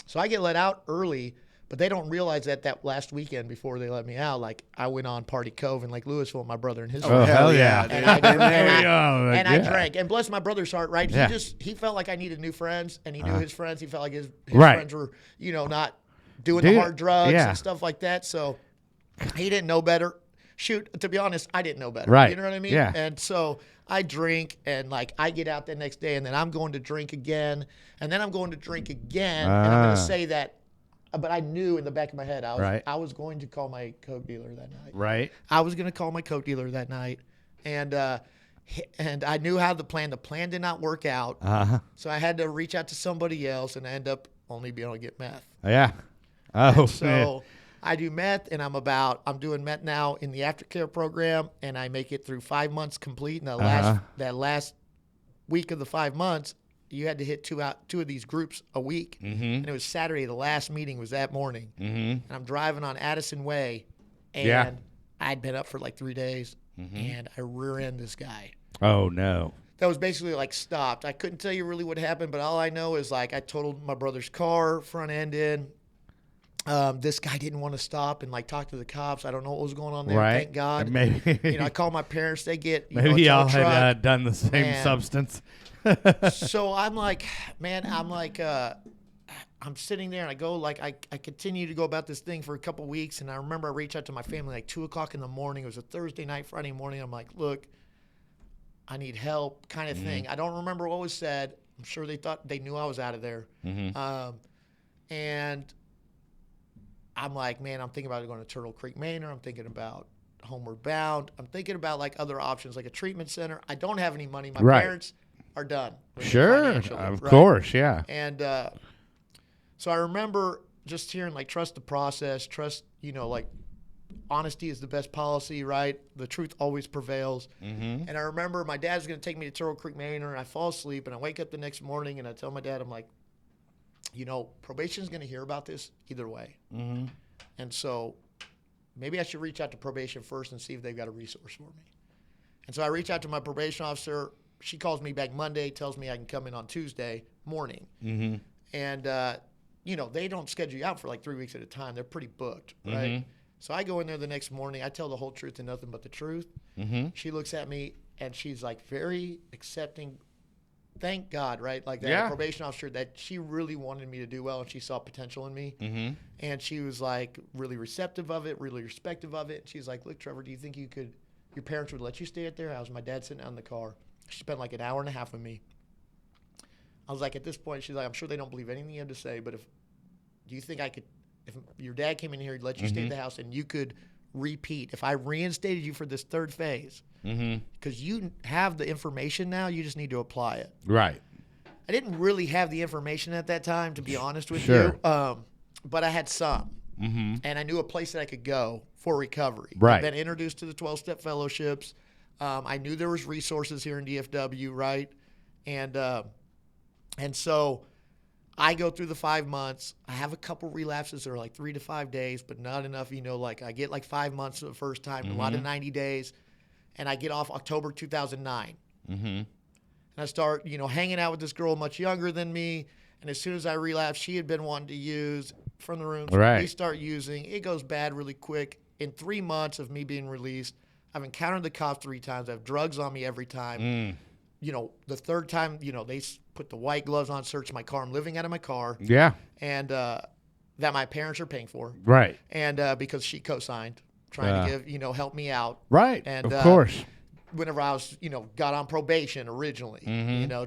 So I get let out early, but they don't realize that last weekend before they let me out, like I went on Party Cove in Lake Louisville with my brother and his
Oh,
friends.
hell yeah.
And I drank.
I
drank. And bless my brother's heart, right?
Yeah.
He felt like I needed new friends, and he knew his friends. He felt like his
Right.
friends were, you know, not doing the hard drugs and stuff like that. So he didn't know better. Shoot, to be honest, I didn't know better.
Right.
You know what I mean?
Yeah.
And so I drink, and like I get out the next day, and then I'm going to drink again, and then I'm going to drink again. And I'm going to say that, but I knew in the back of my head, I was going to call my coke dealer that night.
Right.
I was going to call my coke dealer that night, and I knew how the plan. The plan did not work out, so I had to reach out to somebody else, and I end up only being able to get meth.
Yeah. Oh,
So I do meth, and I'm doing meth now in the aftercare program, and I make it through 5 months complete. And that last week of the 5 months, you had to hit two of these groups a week, and it was Saturday. The last meeting was that morning, and I'm driving on Addison Way, and I'd been up for like 3 days, and I rear end this guy.
Oh, no.
That was basically like stopped. I couldn't tell you really what happened, but all I know is like I totaled my brother's car, front end in. This guy didn't want to stop and like talk to the cops. I don't know what was going on there.
Right.
Thank God.
Maybe.
You know, I called my parents. They get
Maybe
a tow
y'all
truck.
had done the same
and-
substance.
So I'm like, man, I'm sitting there and I go like I continue to go about this thing for a couple weeks, and I remember I reached out to my family like 2:00 in the morning. It was a Thursday night, Friday morning. I'm like, look, I need help, kind of thing. I don't remember what was said. I'm sure they knew I was out of there. And I'm like, man, I'm thinking about going to Turtle Creek Manor. I'm thinking about Homeward Bound. I'm thinking about like other options, like a treatment center. I don't have any money. My parents are done. with me
Sure.
financially,
Of
right?
course. Yeah.
And so I remember just hearing like, trust the process, trust, you know, like honesty is the best policy, right? The truth always prevails. And I remember my dad's going to take me to Turtle Creek Manor, and I fall asleep, and I wake up the next morning, and I tell my dad, I'm like, you know, probation's going to hear about this either way. And so maybe I should reach out to probation first and see if they've got a resource for me. And so I reach out to my probation officer. She calls me back Monday, tells me I can come in on Tuesday morning. And, you know, they don't schedule you out for like 3 weeks at a time. They're pretty booked, right? So I go in there the next morning. I tell the whole truth and nothing but the truth. She looks at me, and she's like very accepting. Thank God, right? Like that probation officer, that she really wanted me to do well, and she saw potential in me. And she was like really receptive of it, really respectful of it. She's like, look, Trevor, do you think your parents would let you stay at their house? My dad sitting out in the car. She spent like an hour and a half with me. I was like, at this point, she's like, I'm sure they don't believe anything you have to say, but do you think if your dad came in here, he'd let you stay at the house, and you could repeat, if I reinstated you for this third phase, because you have the information now, you just need to apply it.
Right.
I didn't really have the information at that time, to be honest with
Sure.
you, but I had some, and I knew a place that I could go for recovery.
Right.
I've been introduced to the 12-step fellowships. I knew there was resources here in DFW, right? And so I go through the 5 months. I have a couple relapses that are like 3 to 5 days, but not enough. You know, like I get like 5 months the first time, a lot of 90 days, and I get off October 2009. And I start, hanging out with this girl much younger than me. And as soon as I relapsed, she had been wanting to use from the room. So
Right.
we start using. It goes bad really quick. In 3 months of me being released, I've encountered the cops 3 times. I have drugs on me every time. The third time, they put the white gloves on, search my car. I'm living out of my car.
Yeah.
And that my parents are paying for.
Right.
And because she co-signed, trying to give, help me out.
Right.
And,
of course.
Whenever I was, got on probation originally,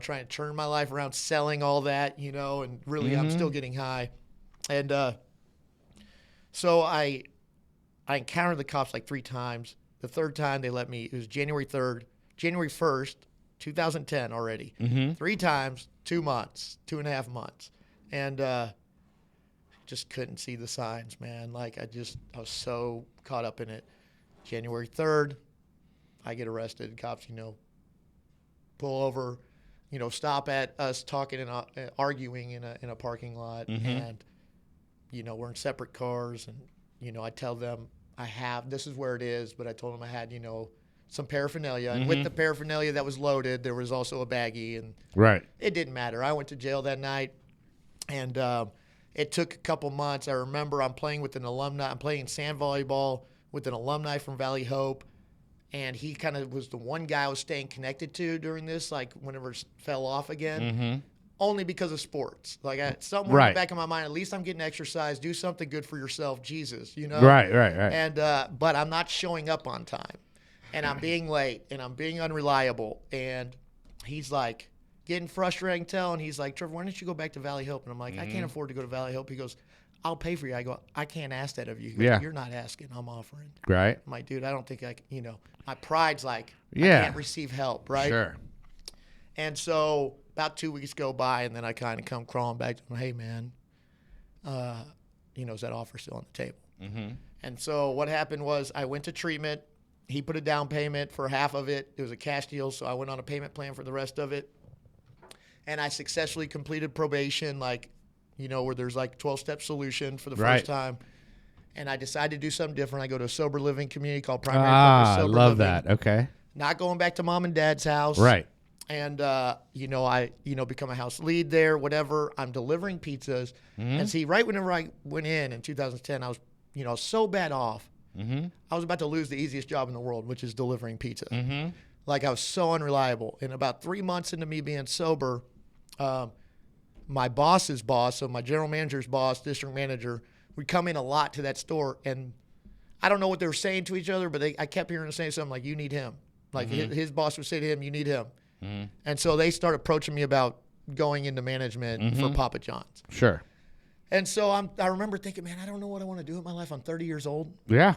trying to turn my life around, selling all that, and really I'm still getting high. And so I encountered the cops like 3 times. The third time they let me, it was January 1st, 2010 already. 3 times, 2 months, 2.5 months. And just couldn't see the signs, man. Like I was so caught up in it. January 3rd, I get arrested. Cops, pull over, stop at us talking and arguing in a parking lot. And, we're in separate cars. And, I tell them this is where it is. But I told them I had, some paraphernalia. And with the paraphernalia that was loaded, there was also a baggie. And
Right.
it didn't matter. I went to jail that night. And it took a couple months. I remember I'm playing with an alumni. I'm playing sand volleyball with an alumni from Valley Hope. And he kind of was the one guy I was staying connected to during this, like whenever it fell off again, only because of sports. Like somewhere in the back of my mind, at least I'm getting exercise, do something good for yourself, Jesus,
Right.
And, but I'm not showing up on time and I'm being late and I'm being unreliable. And he's like getting frustrated, and he's like, Trevor, why don't you go back to Valley Hope? And I'm like, I can't afford to go to Valley Hope. He goes, I'll pay for you. I go, I can't ask that of you. He goes, You're not asking, I'm offering.
Right.
I'm like, dude, I don't think my pride's like, I can't receive help, right?
Sure.
And so about 2 weeks go by, and then I kind of come crawling back to him, hey, man, is that offer still on the table? And so what happened was I went to treatment. He put a down payment for half of it. It was a cash deal, so I went on a payment plan for the rest of it. And I successfully completed probation, where there's like 12-step solution for the first time. And I decided to do something different. I go to a sober living community called Primary Purpose Sober
love
Living.
that. Okay.
Not going back to mom and dad's house.
Right.
And, I become a house lead there, whatever. I'm delivering pizzas. And see, right whenever I went in 2010, I was, so bad off. I was about to lose the easiest job in the world, which is delivering pizza. Like I was so unreliable. And about 3 months into me being sober, my boss's boss, so my general manager's boss, district manager, would come in a lot to that store. And I don't know what they were saying to each other, but I kept hearing them saying something like, you need him. Like his boss would say to him, you need him. And so they started approaching me about going into management for Papa John's.
Sure.
And so I remember thinking, man, I don't know what I want to do with my life. I'm 30 years old.
Yeah.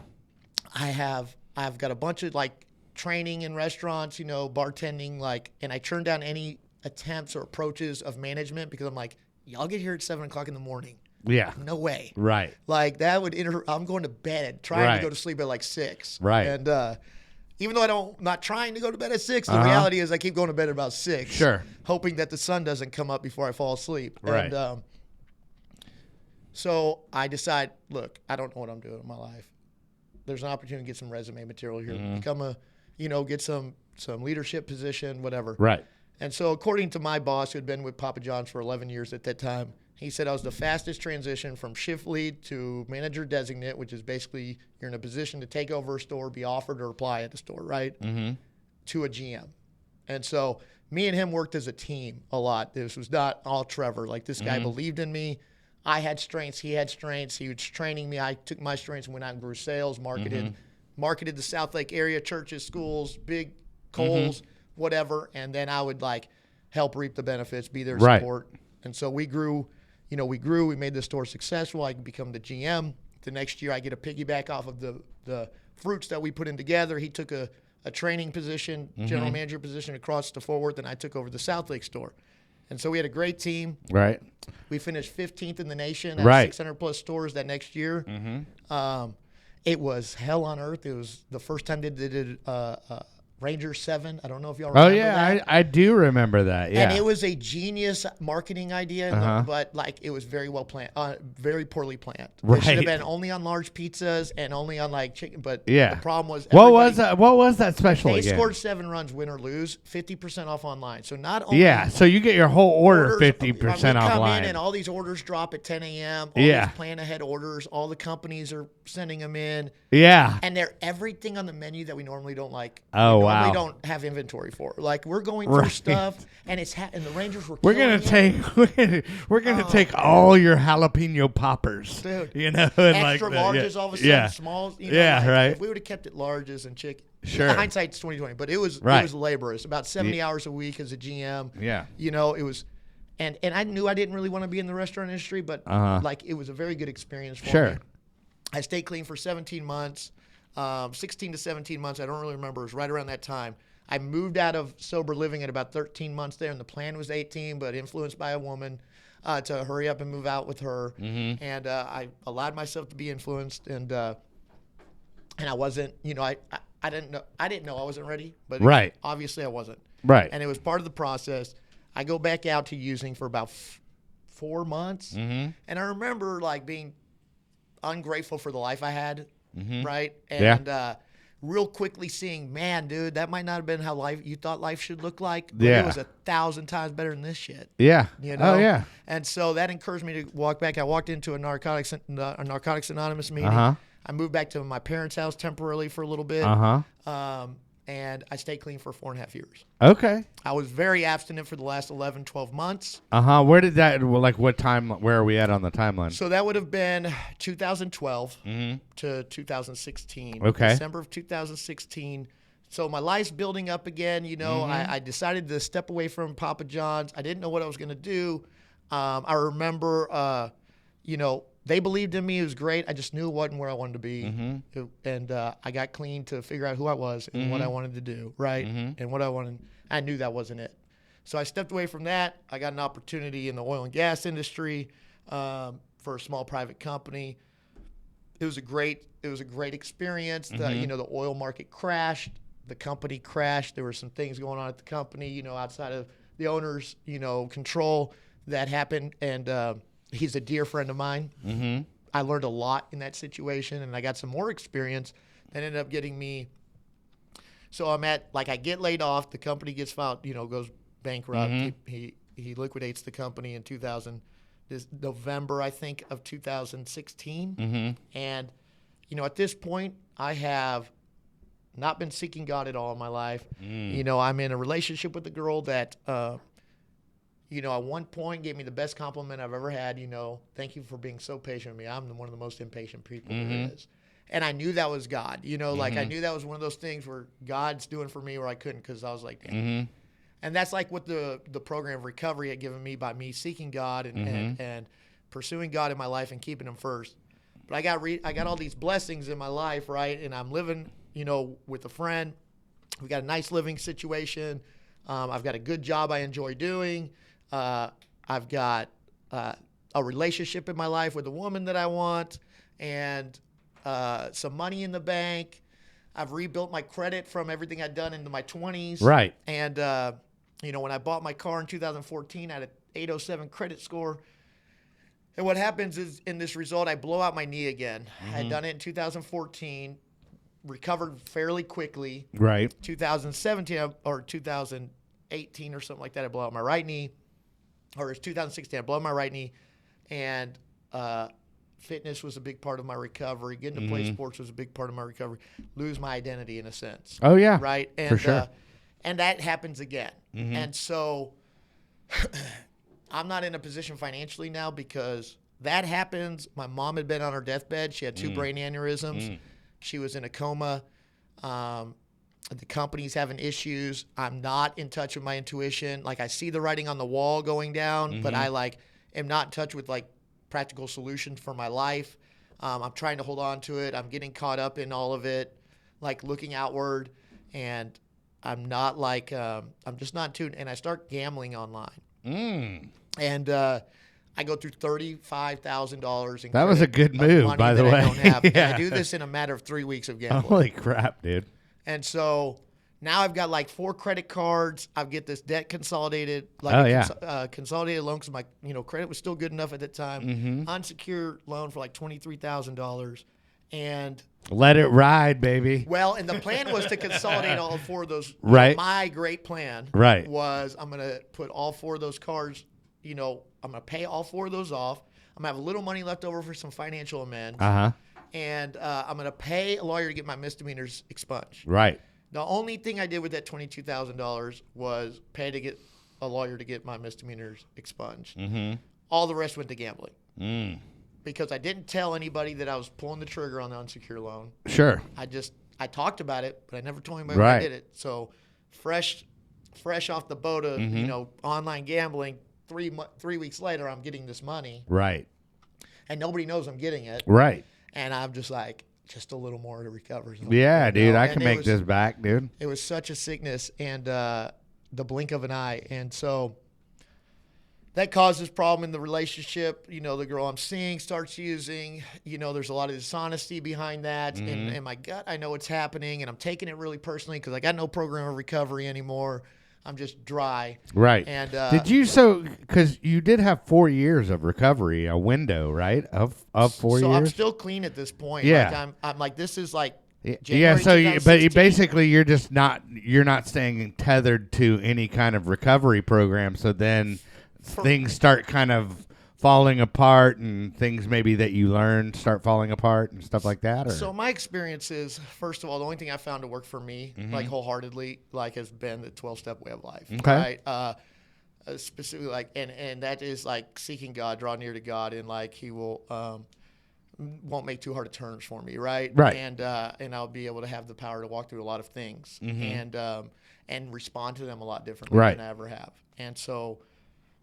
I've got a bunch of like training in restaurants, bartending, and I turned down any attempts or approaches of management because I'm like, y'all get here at 7:00 in the morning.
Yeah.
No way.
Right.
Like that would I'm going to bed, trying to go to sleep at like 6.
Right.
And even though I'm not trying to go to bed at 6, the reality is I keep going to bed at about 6.
Sure.
Hoping that the sun doesn't come up before I fall asleep.
Right.
And so I decide, look, I don't know what I'm doing in my life. There's an opportunity to get some resume material here. Become get some leadership position, whatever.
Right.
And so according to my boss, who had been with Papa John's for 11 years at that time, he said I was the fastest transition from shift lead to manager designate, which is basically you're in a position to take over a store, be offered or apply at the store, right? To a GM. And so me and him worked as a team a lot. This was not all Trevor. Like this guy believed in me. I had strengths. He had strengths. He was training me. I took my strengths and went out and grew sales, marketed the South Lake area, churches, schools, big Kohl's, whatever. And then I would help reap the benefits, be there to support. And so we grew. We made the store successful. I could become the GM. The next year I get a piggyback off of the fruits that we put in together. He took a training position, general manager position across to Fort Worth, and I took over the South Lake store. And so we had a great team.
Right.
We finished 15th in the nation at 600 plus stores that next year. It was hell on earth. It was the first time they did Ranger 7. I don't know if y'all
Oh
remember
yeah,
that.
I do remember that. Yeah.
And it was a genius marketing idea, but like it was very well planned, very poorly planned. It should have been only on large pizzas and only on like chicken. But
Yeah.
the problem was
What was that special
they
again?
scored 7 runs, win or lose, 50% off online. So not only
So you get your whole order
orders,
50%
we come
offline.
in and all these orders drop at 10 a.m. All these plan ahead orders, all the companies are sending them in.
Yeah.
And they're everything on the menu that we normally don't like.
Oh,
we
wow.
normally don't have inventory for. Like we're going through stuff, and and the Rangers were.
We're gonna take all your jalapeno poppers,
dude.
you know, and
Extra
like
larges all of a sudden, smalls. You know, like,
right.
If we would have kept it larges and chicken,
Sure.
Hindsight's 2020, but it was laborious. About 70 hours a week as a GM.
Yeah.
You know, it was, and I knew I didn't really want to be in the restaurant industry, but like it was a very good experience for me. I stayed clean for 17 months, 16 to 17 months. I don't really remember. It was right around that time. I moved out of sober living at about 13 months there, and the plan was 18, but influenced by a woman to hurry up and move out with her. And I allowed myself to be influenced, and I wasn't, you know, I didn't know I wasn't ready, but obviously I wasn't.
Right.
And it was part of the process. I go back out to using for about 4 months, and I remember like being ungrateful for the life I had, right? And real quickly seeing, man, dude, that might not have been how you thought life should look like. But it was 1,000 times better than this shit.
Yeah.
You know?
Oh yeah.
And so that encouraged me to walk back. I walked into a Narcotics Anonymous meeting. I moved back to my parents' house temporarily for a little bit. And I stayed clean for 4.5 years.
Okay.
I was very abstinent for the last 11, 12 months.
Where did that, like what time, where are we at on the timeline?
So that would have been 2012 to 2016.
Okay.
December of 2016. So my life's building up again. You know, I decided to step away from Papa John's. I didn't know what I was going to do. I remember, you know, they believed in me. It was great. I just knew it wasn't where I wanted to be. And I got clean to figure out who I was and what I wanted to do, right? And what I wanted. I knew that wasn't it. So I stepped away from that. I got an opportunity in the oil and gas industry for a small private company. It was a great experience. You know, the oil market crashed. The company crashed. There were some things going on at the company, you know, outside of the owner's, you know, control that happened. And he's a dear friend of mine. I learned a lot in that situation, and I got some more experience that ended up getting me. So I get laid off. The company gets filed, you know, goes bankrupt. He liquidates the company in this November, I think, of 2016. And, you know, at this point, I have not been seeking God at all in my life. You know, I'm in a relationship with a girl that, you know, at one point gave me the best compliment I've ever had. You know, thank you for being so patient with me. I'm one of the most impatient people there is. And I knew that was God. You know, like I knew that was one of those things where God's doing for me where I couldn't, because I was like, damn. And that's like what the program of recovery had given me by me seeking God and pursuing God in my life and keeping him first. But I got all these blessings in my life, right? And I'm living, you know, with a friend. We got a nice living situation. I've got a good job I enjoy doing. I've got a relationship in my life with a woman that I want, and some money in the bank. I've rebuilt my credit from everything I'd done into my 20s.
Right.
And, you know, when I bought my car in 2014, I had an 807 credit score. And what happens is in this result, I blow out my knee again. I had done it in 2014, recovered fairly quickly.
Right.
2017 or 2018 or something like that, I blow out my right knee. Or it's 2016, I blow out my right knee. And fitness was a big part of my recovery. Getting to play sports was a big part of my recovery. Lose my identity in a sense.
Oh, yeah.
Right? And,
for sure.
And that happens again. And so I'm not in a position financially now because that happens. My mom had been on her deathbed. She had 2 brain aneurysms. She was in a coma. The company's having issues. I'm not in touch with my intuition. Like, I see the writing on the wall going down, but I am not in touch with practical solutions for my life. I'm trying to hold on to it. I'm getting caught up in all of it, looking outward, and I'm not I'm just not tuned. And I start gambling online. And I go through $35,000 in
That was a good move, by the way.
I don't have.
Yeah.
And I do this in a matter of 3 weeks of gambling.
Holy crap, dude.
And so Now I've got like 4 credit cards. I get this debt consolidated, like consolidated loan because my credit was still good enough at that time. Unsecured loan for like $23,000, and
Let it ride, baby.
well, and the plan was to consolidate all 4 of those.
Right.
My great plan was I'm gonna put all 4 of those cards. I'm gonna pay all 4 of those off. I'm gonna have a little money left over for some financial amends. And I'm gonna pay a lawyer to get my misdemeanors expunged.
Right.
The only thing I did with that $22,000 was pay to get a lawyer to get my misdemeanors expunged. All the rest went to gambling. Because I didn't tell anybody that I was pulling the trigger on the unsecured loan.
Sure.
I talked about it, but I never told anybody when I did it. So fresh off the boat of online gambling, 3 weeks later, I'm getting this money.
Right.
And nobody knows I'm getting it.
Right.
And I'm just like, just a little more to recover.
Yeah, dude, I can make this back, dude.
It was such a sickness and the blink of an eye. And so that causes problem in the relationship. The girl I'm seeing starts using. There's a lot of dishonesty behind that. And in my gut, I know it's happening. And I'm taking it really personally because I got no program of recovery anymore. I'm just dry.
Right.
And
because you did have 4 years of recovery, a window, right? Of 4 years.
So I'm still clean at this point.
Yeah.
Like I'm like, this is like
January
So
you're just not staying tethered to any kind of recovery program. So then things start kind of falling apart, and things maybe that you learned start falling apart and stuff like that. Or?
So my experience is, first of all, the only thing I found to work for me, like wholeheartedly, like has been the 12-step way of life.
Okay.
Right. Specifically, like, and that is like seeking God, draw near to God, and like He will won't make too hard of turns for me. Right.
Right.
And I'll be able to have the power to walk through a lot of things and respond to them a lot differently than I ever have. And so.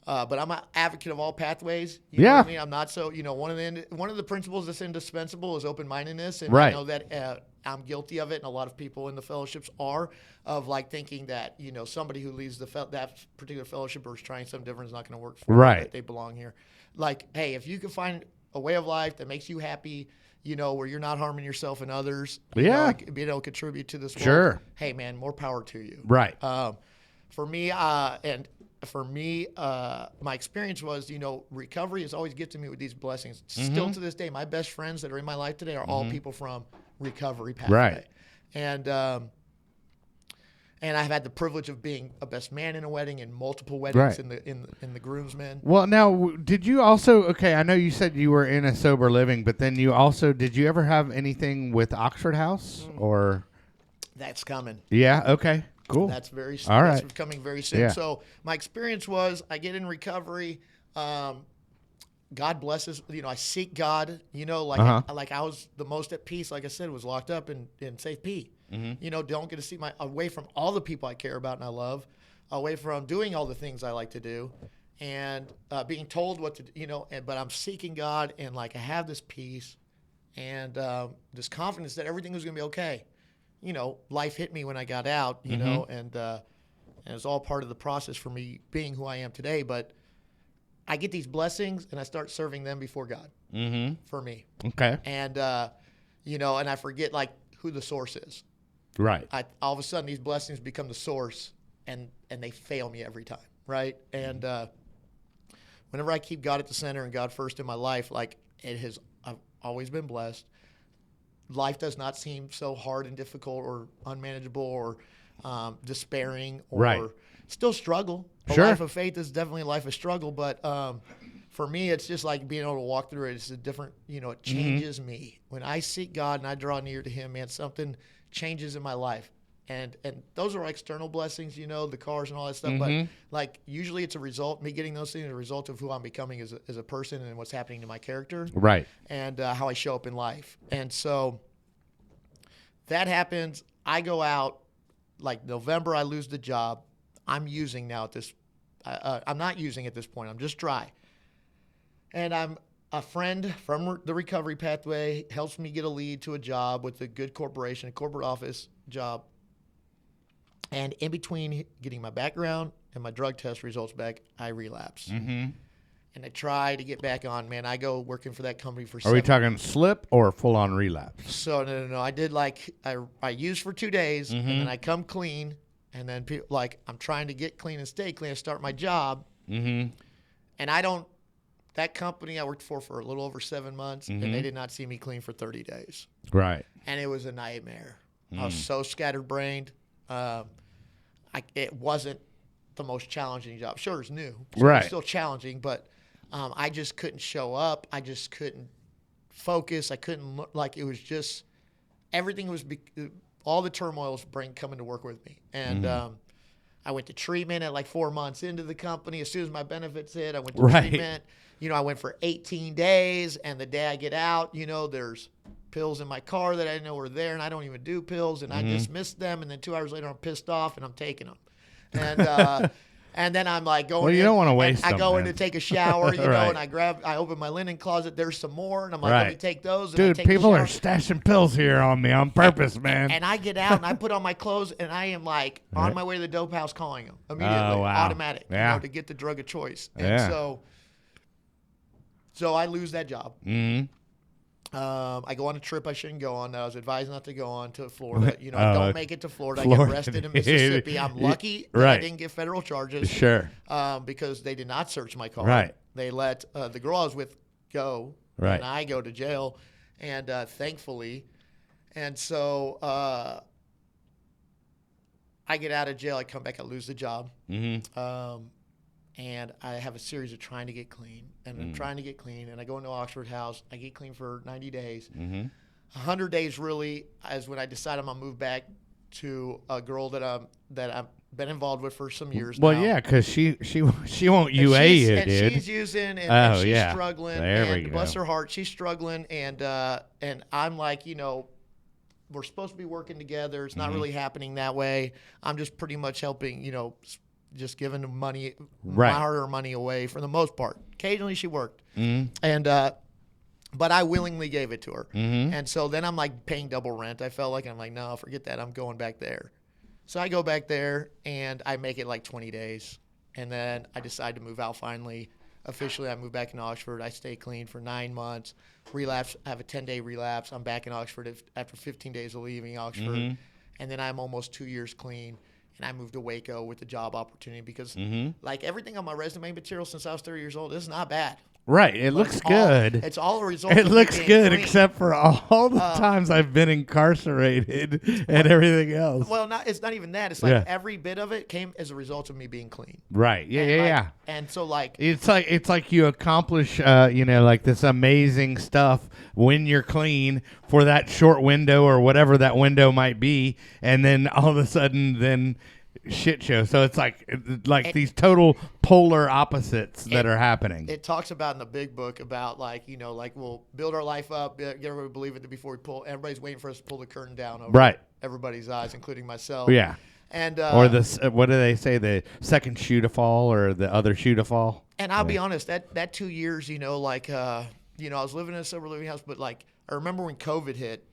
But I'm an advocate of all pathways. You know what I mean? I'm not so, one of the principles that's indispensable is open-mindedness. And I know that I'm guilty of it, and a lot of people in the fellowships are, of like thinking that, somebody who leaves that particular fellowship or is trying something different is not going to work for them, that they belong here. Like, hey, if you can find a way of life that makes you happy, where you're not harming yourself and others, being able to contribute to this world, hey, man, more power to you.
Right.
For me, my experience was, recovery has always gifted me with these blessings. Still to this day, my best friends that are in my life today are all people from recovery pathway.
Right.
And I've had the privilege of being a best man in a wedding and multiple weddings in the groomsmen.
Well, now, did you also? Okay, I know you said you were in a sober living, but then you also did you ever have anything with Oxford House or?
That's coming.
Yeah. Okay. Cool.
That's very
all right.
That's coming very soon.
Yeah.
So my experience was I get in recovery. God blesses. I seek God. Like I was the most at peace. Like I said, was locked up in Safe P. Don't get to see away from all the people I care about and I love, away from doing all the things I like to do, and being told what to do. But I'm seeking God, and like I have this peace and this confidence that everything was going to be okay. Life hit me when I got out, and it's all part of the process for me being who I am today. But I get these blessings, and I start serving them before God for me.
Okay.
And, and I forget, like, who the source is.
Right.
All of a sudden, these blessings become the source, and they fail me every time, right? And whenever I keep God at the center and God first in my life, like, I've always been blessed. Life does not seem so hard and difficult or unmanageable or despairing or still struggle. A life of faith is definitely a life of struggle, but for me, it's just like being able to walk through it. It's a different, it changes me. When I seek God and I draw near to Him, man, something changes in my life. And those are external blessings, the cars and all that stuff. But like usually it's a result, me getting those things, a result of who I'm becoming as a person and what's happening to my character.
Right.
And how I show up in life. And so that happens. I go out, like November, I lose the job. I'm using now at this, I'm not using at this point. I'm just dry. And I'm a friend from the recovery pathway helps me get a lead to a job with a good corporation, a corporate office job. And in between getting my background and my drug test results back, I relapse. and I try to get back on. Man, I go working for that company for.
Are we talking slip or full on relapse?
So no. I did like I used for 2 days, and then I come clean, and then people like I'm trying to get clean and stay clean. I start my job, and I don't. That company I worked for a little over 7 months, and they did not see me clean for 30 days.
Right.
And it was a nightmare. I was so scatterbrained. It wasn't the most challenging job. Sure, it's new. So
right.
It's still challenging, but I just couldn't show up. I just couldn't focus. I couldn't look. Like, it was just everything was all the turmoil was coming to work with me. And I went to treatment at like 4 months into the company. As soon as my benefits hit, I went to treatment. You know, I went for 18 days, and the day I get out, you know, there's pills in my car that I didn't know were there, and I don't even do pills, and I dismissed them, and then 2 hours later I'm pissed off, and I'm taking them. And and then I'm like going.
Well, you don't want to waste them.
I go in to take a shower, you know,
right.
and I open my linen closet. There's some more, and I'm like, let me take those. And
Dude,
I take
people
a shower.
are stashing pills here on me on purpose, man.
And I get out and I put on my clothes, and I am like on my way to the dope house calling them immediately, automatic, you know, to get the drug of choice. And so I lose that job. I go on a trip I shouldn't go on that I was advised not to go on to Florida. You know, I don't make it to Florida. I get arrested in Mississippi. I'm lucky that I didn't get federal charges.
Sure.
Because they did not search my car.
Right.
They let the girl I was with go.
Right.
And I go to jail. And thankfully, and so I get out of jail. I come back. I lose the job. And I have a series of trying to get clean, and I'm trying to get clean, and I go into Oxford House. I get clean for 90 days. 100 days really is when I decide I'm gonna move back to a girl that I've been involved with for some years now.
Well, yeah, because she won't UA you,
and
dude.
she's using, and she's struggling.
There we
go. Bless her heart, she's struggling, and I'm like, you know, we're supposed to be working together. It's not really happening that way. I'm just pretty much helping, you know, just giving the money, my hard-earned money away for the most part. Occasionally she worked, and but I willingly gave it to her. And so then I'm like paying double rent. I felt like, and I'm like, no, forget that. I'm going back there. So I go back there, and I make it like 20 days, and then I decide to move out finally. Officially, I moved back in Oxford. I stay clean for 9 months. Relapse. I have a 10-day relapse. I'm back in Oxford after 15 days of leaving Oxford, and then I'm almost 2 years clean. And I moved to Waco with the job opportunity because, like, everything on my resume material since I was 30 years old, is not bad.
Right. It looks good.
It's all a result
It
of
looks
being
good,
clean.
except for all the times I've been incarcerated and everything else.
Well, it's not even that. It's like every bit of it came as a result of me being clean.
Right. Yeah.
And so, like,
it's like you accomplish, you know, like this amazing stuff when you're clean for that short window or whatever that window might be, and then all of a sudden, then shit show. So it's like these total polar opposites that are happening.
It talks about in the big book about, like, you know, like, we'll build our life up, get everybody to believe it before we pull. Everybody's waiting for us to pull the curtain down over everybody's eyes, including myself.
Yeah.
And
or this, what do they say? The second shoe to fall or the other shoe to fall.
And I'll be honest, that 2 years, you know, like, you know, I was living in a sober living house, but like, I remember when COVID hit,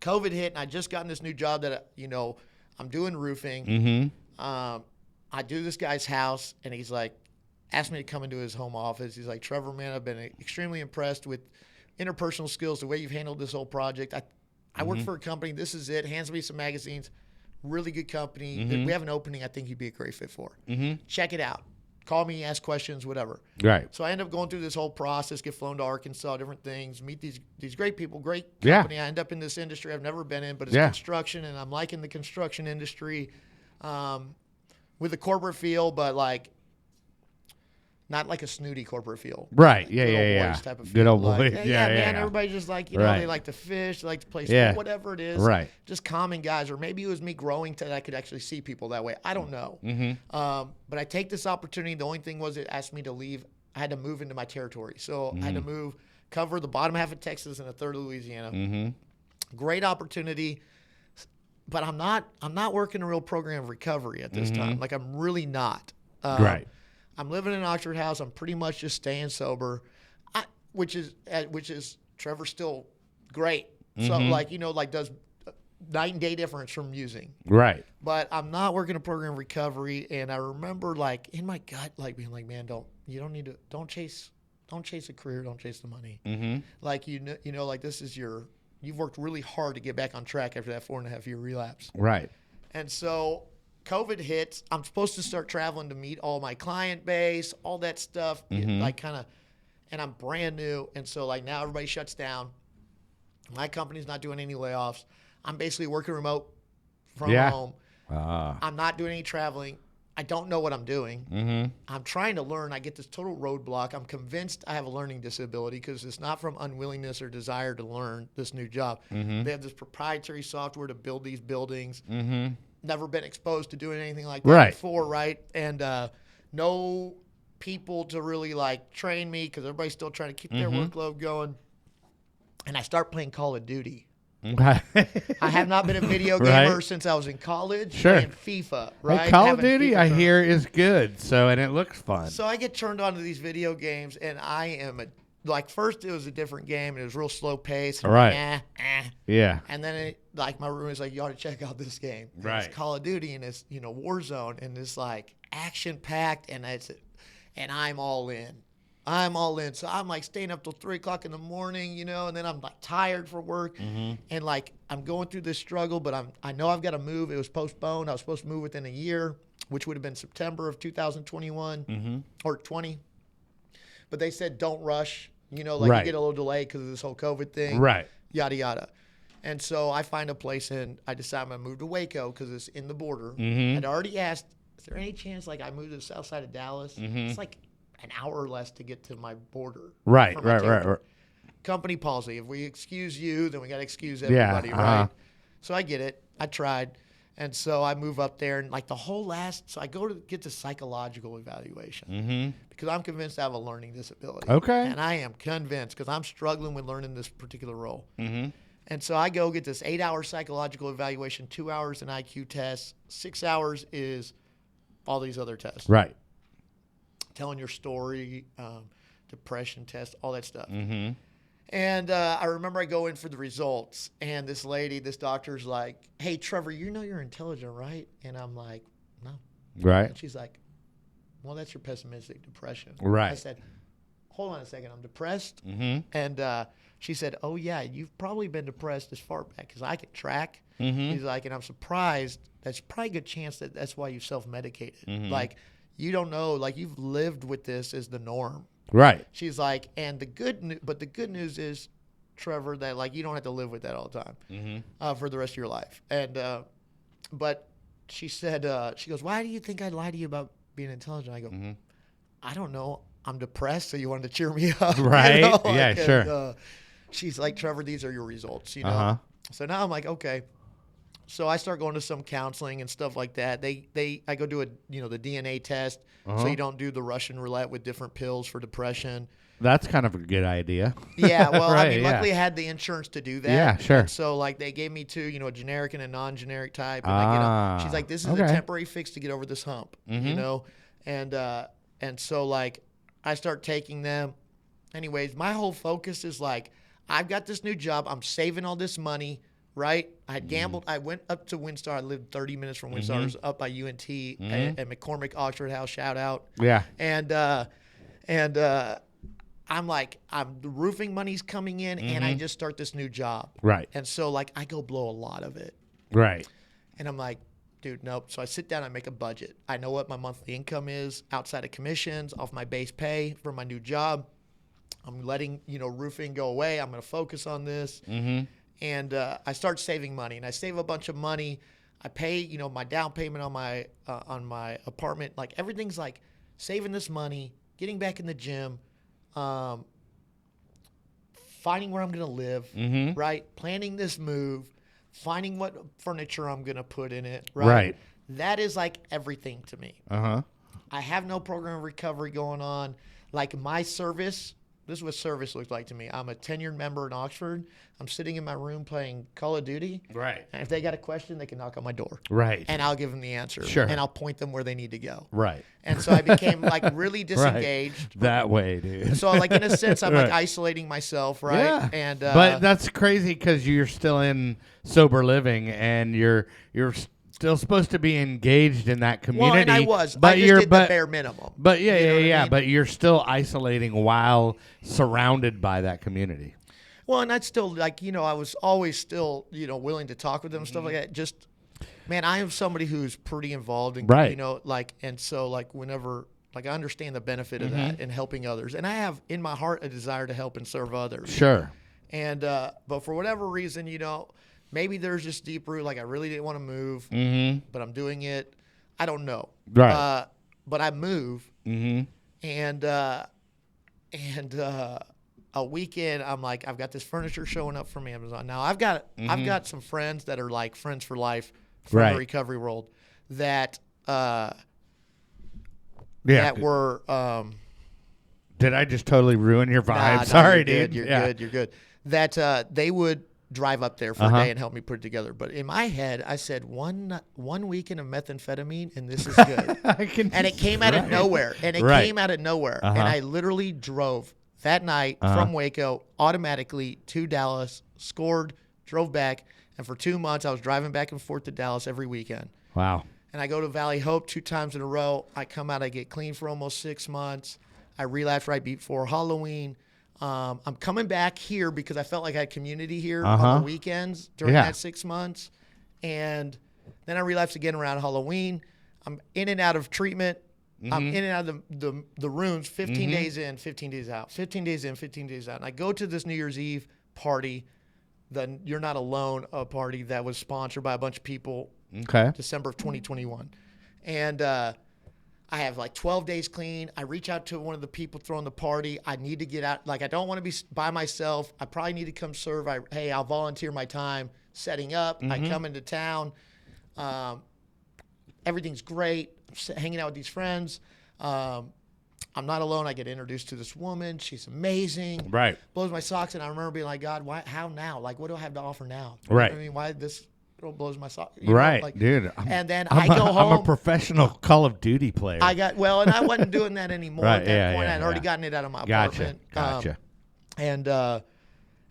and I just gotten this new job that, you know, I'm doing roofing. I do this guy's house, and he's like, asked me to come into his home office. He's like, Trevor, man, I've been extremely impressed with interpersonal skills, the way you've handled this whole project. I work for a company. This is it. Hands me some magazines. Really good company. We have an opening I think you'd be a great fit for. Check it out. Call me, ask questions, whatever.
Right.
So I end up going through this whole process, get flown to Arkansas, different things, meet these great people, great company. I end up in this industry I've never been in, but it's construction, and I'm liking the construction industry with a corporate feel, but like not like a snooty corporate feel.
Right.
Like good old boys type of feel.
Good old boy.
Like,
yeah,
man, everybody's just like, you know, they like to fish, they like to play sports, whatever it is.
Right.
Just common guys, or maybe it was me growing to that I could actually see people that way. I don't know. But I take this opportunity. The only thing was it asked me to leave. I had to move into my territory. So I had to cover the bottom half of Texas and a third of Louisiana. Great opportunity. But I'm not working a real program of recovery at this time. Like, I'm really not.
Right.
I'm living in an Oxford house. I'm pretty much just staying sober, which is Trevor's still great. So like, you know, like does night and day difference from using.
Right.
But I'm not working a program of recovery, and I remember like in my gut, like being like, man, don't chase a career, don't chase the money.
Mm-hmm.
Like you know, like you've worked really hard to get back on track after that 4.5 year relapse.
Right.
And so COVID hits. I'm supposed to start traveling to meet all my client base, all that stuff, and I'm brand new. And so like now everybody shuts down. My company's not doing any layoffs. I'm basically working remote from home. I'm not doing any traveling. I don't know what I'm doing.
Mm-hmm.
I'm trying to learn. I get this total roadblock. I'm convinced I have a learning disability because it's not from unwillingness or desire to learn this new job.
Mm-hmm.
They have this proprietary software to build these buildings.
Mm-hmm.
Never been exposed to doing anything like that before, right? And no people to really like train me because everybody's still trying to keep their workload going. And I start playing Call of Duty.
Okay.
I have not been a video gamer since I was in college.
Sure.
Playing FIFA, right?
Hey, Call of
Having
Duty,
FIFA
I
tournaments.
hear, is good. So, and it looks fun.
So I get turned on to these video games, and I am first it was a different game, and it was real slow pace. And
Right. Yeah.
And then my roommate's like, you ought to check out this game. And
Right.
It's Call of Duty, and it's Warzone, and it's like action packed, and I'm all in. So I'm like staying up till 3:00 in the morning, and then I'm like tired for work, and like I'm going through this struggle, but I know I've got to move. It was postponed. I was supposed to move within a year, which would have been September of 2021 or 20. But they said don't rush. You get a little delay because of this whole COVID thing.
Right.
Yada yada. And so I find a place, and I decide I'm gonna move to Waco because it's in the border. I'd already asked, is there any chance like I move to the south side of Dallas? It's like an hour or less to get to my border.
Right.
from my
Right.
territory.
Right.
Company policy. If we excuse you, then we got to excuse everybody, right? So I get it. I tried. And so I move up there, and like so I go to get the psychological evaluation because I'm convinced I have a learning disability.
Okay.
And I am convinced because I'm struggling with learning this particular role. And so I go get this 8-hour psychological evaluation, 2 hours an IQ test, 6 hours is all these other tests.
Right.
Telling your story, depression test, all that stuff. And I remember I go in for the results, and this doctor's like, hey, Trevor, you're intelligent, right? And I'm like, no.
Right.
And she's like, well, that's your pessimistic depression.
Right.
I said, hold on a second, I'm depressed. And she said, oh, yeah, you've probably been depressed as far back because I can track. He's like, and I'm surprised. That's probably a good chance that's why you self-medicated. Like, you don't know, like you've lived with this as the norm.
Right.
She's like, and the good news is, Trevor, that like you don't have to live with that all the time for the rest of your life. And but she said, she goes, why do you think I'd lie to you about being intelligent? I go, I don't know. I'm depressed, so you wanted to cheer me up,
Right?
Like,
Yeah, sure.
And, she's like, Trevor, these are your results, So now I'm like, okay. So I start going to some counseling and stuff like that. I go do the DNA test, so you don't do the Russian roulette with different pills for depression.
That's kind of a good idea.
Yeah, well,
Right,
I mean,
yeah.
luckily I had the insurance to do that.
Yeah, sure.
And so like they gave me two, a generic and a non-generic type. And she's like, this is a temporary fix to get over this hump, and so like I start taking them. Anyways, my whole focus is like, I've got this new job. I'm saving all this money. Right, I had gambled. I went up to WinStar. I lived 30 minutes from WinStar. It was up by UNT at McCormick Oxford House. Shout out.
Yeah.
And I'm like, the roofing money's coming in, and I just start this new job.
Right.
And so like I go blow a lot of it.
Right.
And I'm like, dude, nope. So I sit down, I make a budget. I know what my monthly income is outside of commissions, off my base pay for my new job. I'm letting roofing go away. I'm going to focus on this. And I start saving money, and I save a bunch of money. I pay, my down payment on my apartment. Like everything's like saving this money, getting back in the gym, finding where I'm gonna live, right? Planning this move, finding what furniture I'm gonna put in it, right?
Right.
That is like everything to me.
Uh-huh.
I have no program of recovery going on. Like my service this is what service looks like to me. I'm a tenured member in Oxford. I'm sitting in my room playing Call of Duty.
Right.
And if they got a question, they can knock on my door.
Right.
And I'll give them the answer.
Sure.
And I'll point them where they need to go.
Right.
And so I became like really disengaged.
That way, dude.
So like in a sense, I'm like
Right.
isolating myself, right?
Yeah.
And
but that's crazy because you're still in sober living and you're still supposed to be engaged in that community.
well, and I was.
But
I just
you're
did the bare minimum.
But yeah,
You know what I mean?
But you're still isolating while surrounded by that community.
Well, and that's still like, you know, I was always still, you know, willing to talk with them and stuff like that. Just, man, I am somebody who's pretty involved in,
Right.
you know, like, and so like whenever, like I understand the benefit of that and helping others. And I have in my heart a desire to help and serve others.
Sure.
And, but for whatever reason, you know, maybe there's just deep root, like I really didn't want to move, but I'm doing it. I don't know.
Right.
But I move.
Mm-hmm.
And a weekend, I'm like, I've got this furniture showing up from Amazon. Now I've got some friends that are like friends for life from
Right.
the recovery world that
Yeah.
were
Did I just totally ruin your vibe?
nah,
Sorry,
you're good,
dude.
You're
Yeah.
good. You're good. That they would drive up there for a day and help me put it together. But in my head, I said one weekend of methamphetamine and this is good.
I can
And it came out of nowhere. And it
Right.
came out of nowhere. And I literally drove that night from Waco automatically to Dallas, scored, drove back. And for 2 months, I was driving back and forth to Dallas every weekend.
Wow.
And I go to Valley Hope 2 times in a row. I come out, I get clean for almost 6 months. I relapse right before Halloween. I'm coming back here because I felt like I had community here on the weekends during that 6 months. And then I relapsed again around Halloween. I'm in and out of treatment. I'm in and out of the rooms 15 days in, 15 days out, 15 days in, 15 days out. And I go to this New Year's Eve party, the You're Not Alone party that was sponsored by a bunch of people
Okay.
December of 2021. And I have like 12 days clean. I reach out to one of the people throwing the party. I need to get out. Like, I don't want to be by myself. I probably need to come serve. Hey, I'll volunteer my time setting up. I come into town. Everything's great. I'm hanging out with these friends. I'm not alone. I get introduced to this woman. She's amazing.
Right.
Blows my socks. And I remember being like, God, why? How now? Like, what do I have to offer now?
Right.
I mean, why this girl blows my socks? You know,
Right,
like,
dude.
and then
I'm
I go home.
I'm a professional Call of Duty player.
And I wasn't doing that anymore
Right,
at that
yeah,
point.
yeah,
I'd already
yeah.
gotten it out of my
Gotcha.
apartment.
Gotcha.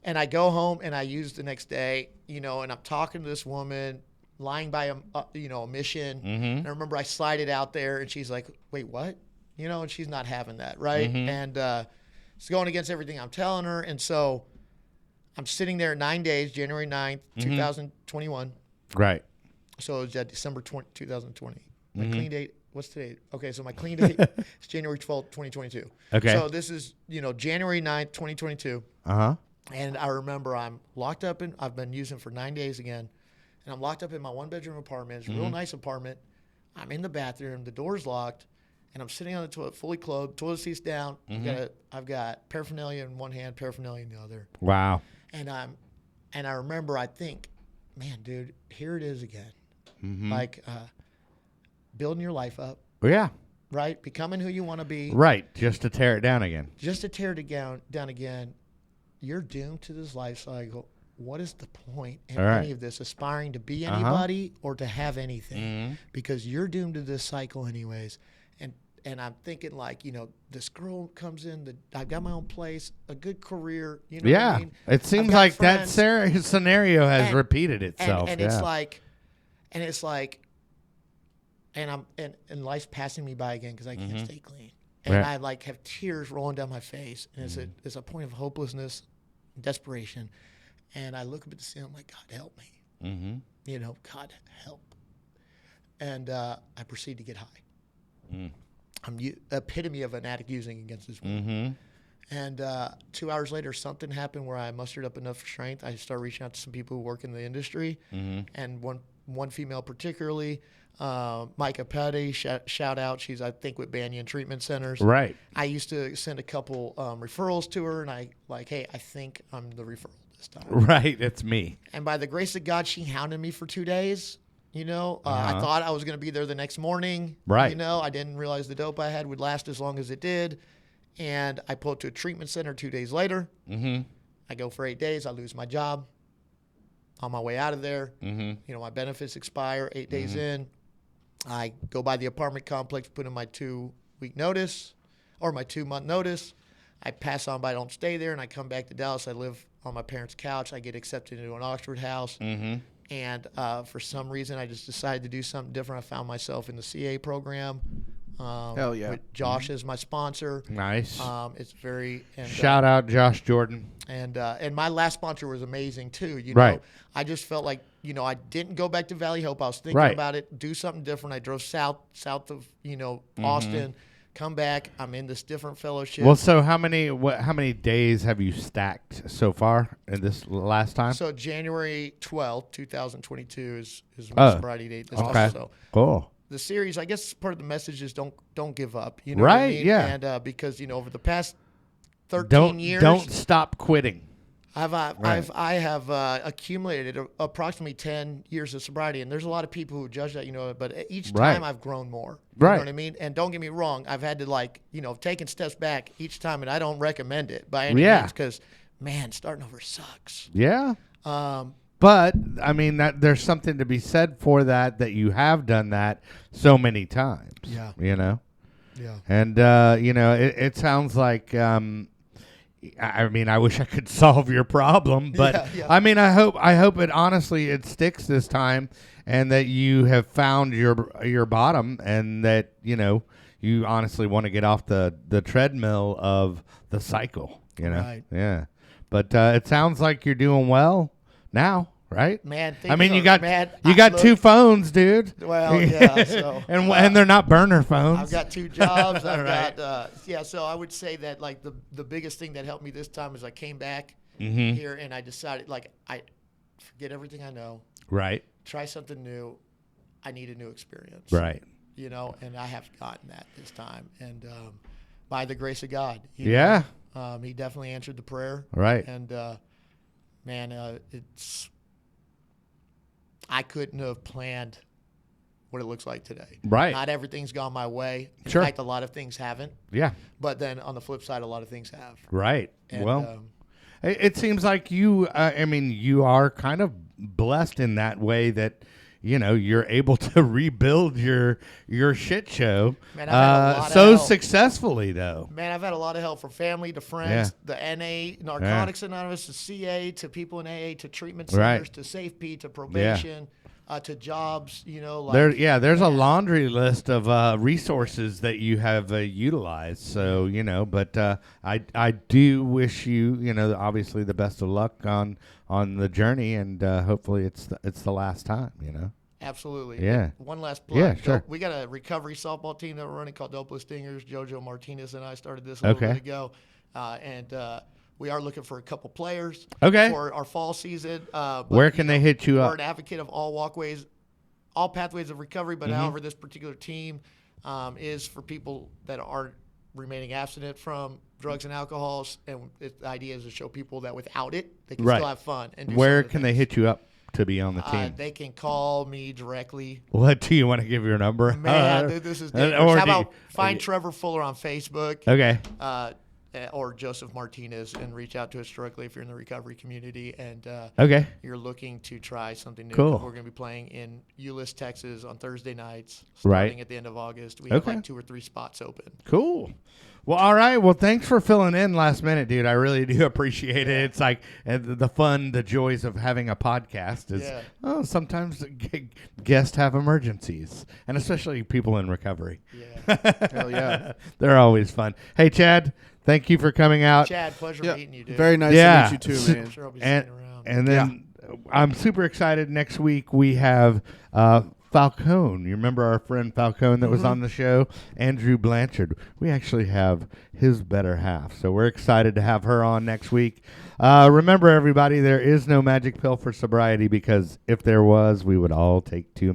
And I go home and I use the next day, you know, and I'm talking to this woman, lying by a mission. And I remember I slide it out there and she's like, wait, what? You know, and she's not having that, right? And it's going against everything I'm telling her. And so I'm sitting there 9 days, January 9th, 2021.
Right.
So it was December 2020. My clean date, what's today? Okay, so my clean date is January 12th, 2022.
Okay.
So this is, you know, January 9th, 2022.
Uh-huh.
And I remember I'm locked up I've been using for 9 days again. And I'm locked up in my 1-bedroom apartment. It's a real nice apartment. I'm in the bathroom. The door's locked. And I'm sitting on the toilet, fully clothed, toilet seat's down. I've got paraphernalia in one hand, paraphernalia in the other.
Wow.
And I remember, I think, man, dude, here it is again. Like building your life up,
Yeah.
right? Becoming who you want to be.
Right. Just to tear it down again.
Just to tear it down again. You're doomed to this life cycle. What is the point in
All right.
any of this, aspiring to be anybody or to have anything? Because you're doomed to this cycle anyways. And I'm thinking, like, you know, this girl comes in, I've got my own place, a good career, you know what I mean?
It seems
I've got
like that
friends.
scenario has
And-
repeated itself.
And
yeah.
it's like, and life's passing me by again because I can't stay clean. And
Right.
I like have tears rolling down my face. And it's a point of hopelessness, desperation. And I look up at the ceiling, I'm like, God, help me. You know, God, help. And I proceed to get high. I'm epitome of an addict using against this woman. And 2 hours later, something happened where I mustered up enough strength. I started reaching out to some people who work in the industry, and one female particularly, Micah Petty, shout out. She's, I think, with Banyan Treatment Centers.
Right.
I used to send a couple referrals to her, and I like, hey, I think I'm the referral this time.
Right. It's me.
And by the grace of God, she hounded me for 2 days. You know, I thought I was going to be there the next morning.
Right.
You know, I didn't realize the dope I had would last as long as it did. and I pull up to a treatment center 2 days later.
Mm-hmm.
I go for 8 days. I lose my job. On my way out of there, my benefits expire 8 days in. I go by the apartment complex, put in my 2-week notice or my 2-month notice. I pass on, but I don't stay there, and I come back to Dallas. I live on my parents' couch. I get accepted into an Oxford house. And for some reason, I just decided to do something different. I found myself in the CA program.
Hell yeah.
With Josh as my sponsor.
Nice.
It's very
Shout out Josh Jordan.
And my last sponsor was amazing too. You
Right.
know, I just felt like I didn't go back to Valley Hope. I was thinking about it, do something different. I drove south of Austin, come back. I'm in this different fellowship.
Well, so how many days have you stacked so far in this last time?
So January 12th, 2022 is my sobriety date. This
Okay.
time. So
Cool.
the series, I guess part of the message is don't give up. You know what I
Right,
mean?
yeah.
And because over the past 13 years,
Don't stop quitting.
I have accumulated approximately 10 years of sobriety, and there's a lot of people who judge that, but each time I've grown more. You know what I mean? And don't get me wrong, I've had to taken steps back each time, and I don't recommend it by any means because, man, starting over sucks.
Yeah. But I mean there's something to be said for that you have done that so many times.
Yeah.
Yeah. And it sounds like I mean, I wish I could solve your problem, but I mean, I hope it honestly it sticks this time, and that you have found your bottom, and that you honestly want to get off the treadmill of the cycle.
Right.
Yeah. But it sounds like you're doing well now, right?
Man,
I mean, you got 2 phones, dude.
Well, yeah. So
and they're not burner phones.
I've got 2 jobs. I've got So I would say that like the biggest thing that helped me this time is I came back here and I decided I forget everything I know.
Right.
Try something new. I need a new experience.
Right.
And I have gotten that this time, and by the grace of God. He definitely answered the prayer.
Right.
And I couldn't have planned what it looks like today.
Right.
Not everything's gone my way. In
Sure.
fact, a lot of things haven't.
Yeah.
But then on the flip side, a lot of things have.
Right.
And,
well, it seems like you are kind of blessed in that way that, you're able to rebuild your shit show
Man, I've had a lot of help.
Successfully, though.
Man, I've had a lot of help from family to friends, the NA, Narcotics Anonymous, to CA, to people in AA, to treatment centers, to SafeP, to probation, to jobs.
There's a laundry list of resources that you have utilized. So but I do wish you obviously the best of luck on the journey, and hopefully it's the last time.
Absolutely.
Yeah.
And one last plug.
Yeah, sure.
We got a recovery softball team that we're running called Dopeless Stingers. JoJo Martinez and I started this a little bit ago. And we are looking for a couple players for our fall season.
Where can they hit you up?
We're an advocate of all pathways of recovery, but however, this particular team is for people that are remaining abstinent from drugs and alcohols. And the idea is to show people that without it, they can still have fun. And do
Where can they hit you up to be on the team?
They can call me directly.
What do you want to give your number?
Man, dude, this is dangerous. How about find Trevor Fuller on Facebook?
Okay.
Or Joseph Martinez, and reach out to us directly if you're in the recovery community and you're looking to try something new.
Cool.
We're going to be playing in Euless, Texas on Thursday nights starting at the end of August. We have like 2 or 3 spots open.
Cool. Well, all right. Well, thanks for filling in last minute, dude. I really do appreciate it. It's like the joys of having a podcast is, sometimes guests have emergencies, and especially people in recovery.
Yeah.
Hell yeah.
They're always fun. Hey, Chad, thank you for coming out.
Chad, pleasure meeting you, dude.
Very nice to meet you too, man.
I'm sure I'll be sitting around.
And then I'm super excited. Next week we have Falcone. You remember our friend Falcone that was on the show? Andrew Blanchard. We actually have his better half. So we're excited to have her on next week. Remember, everybody, there is no magic pill for sobriety, because if there was, we would all take 2.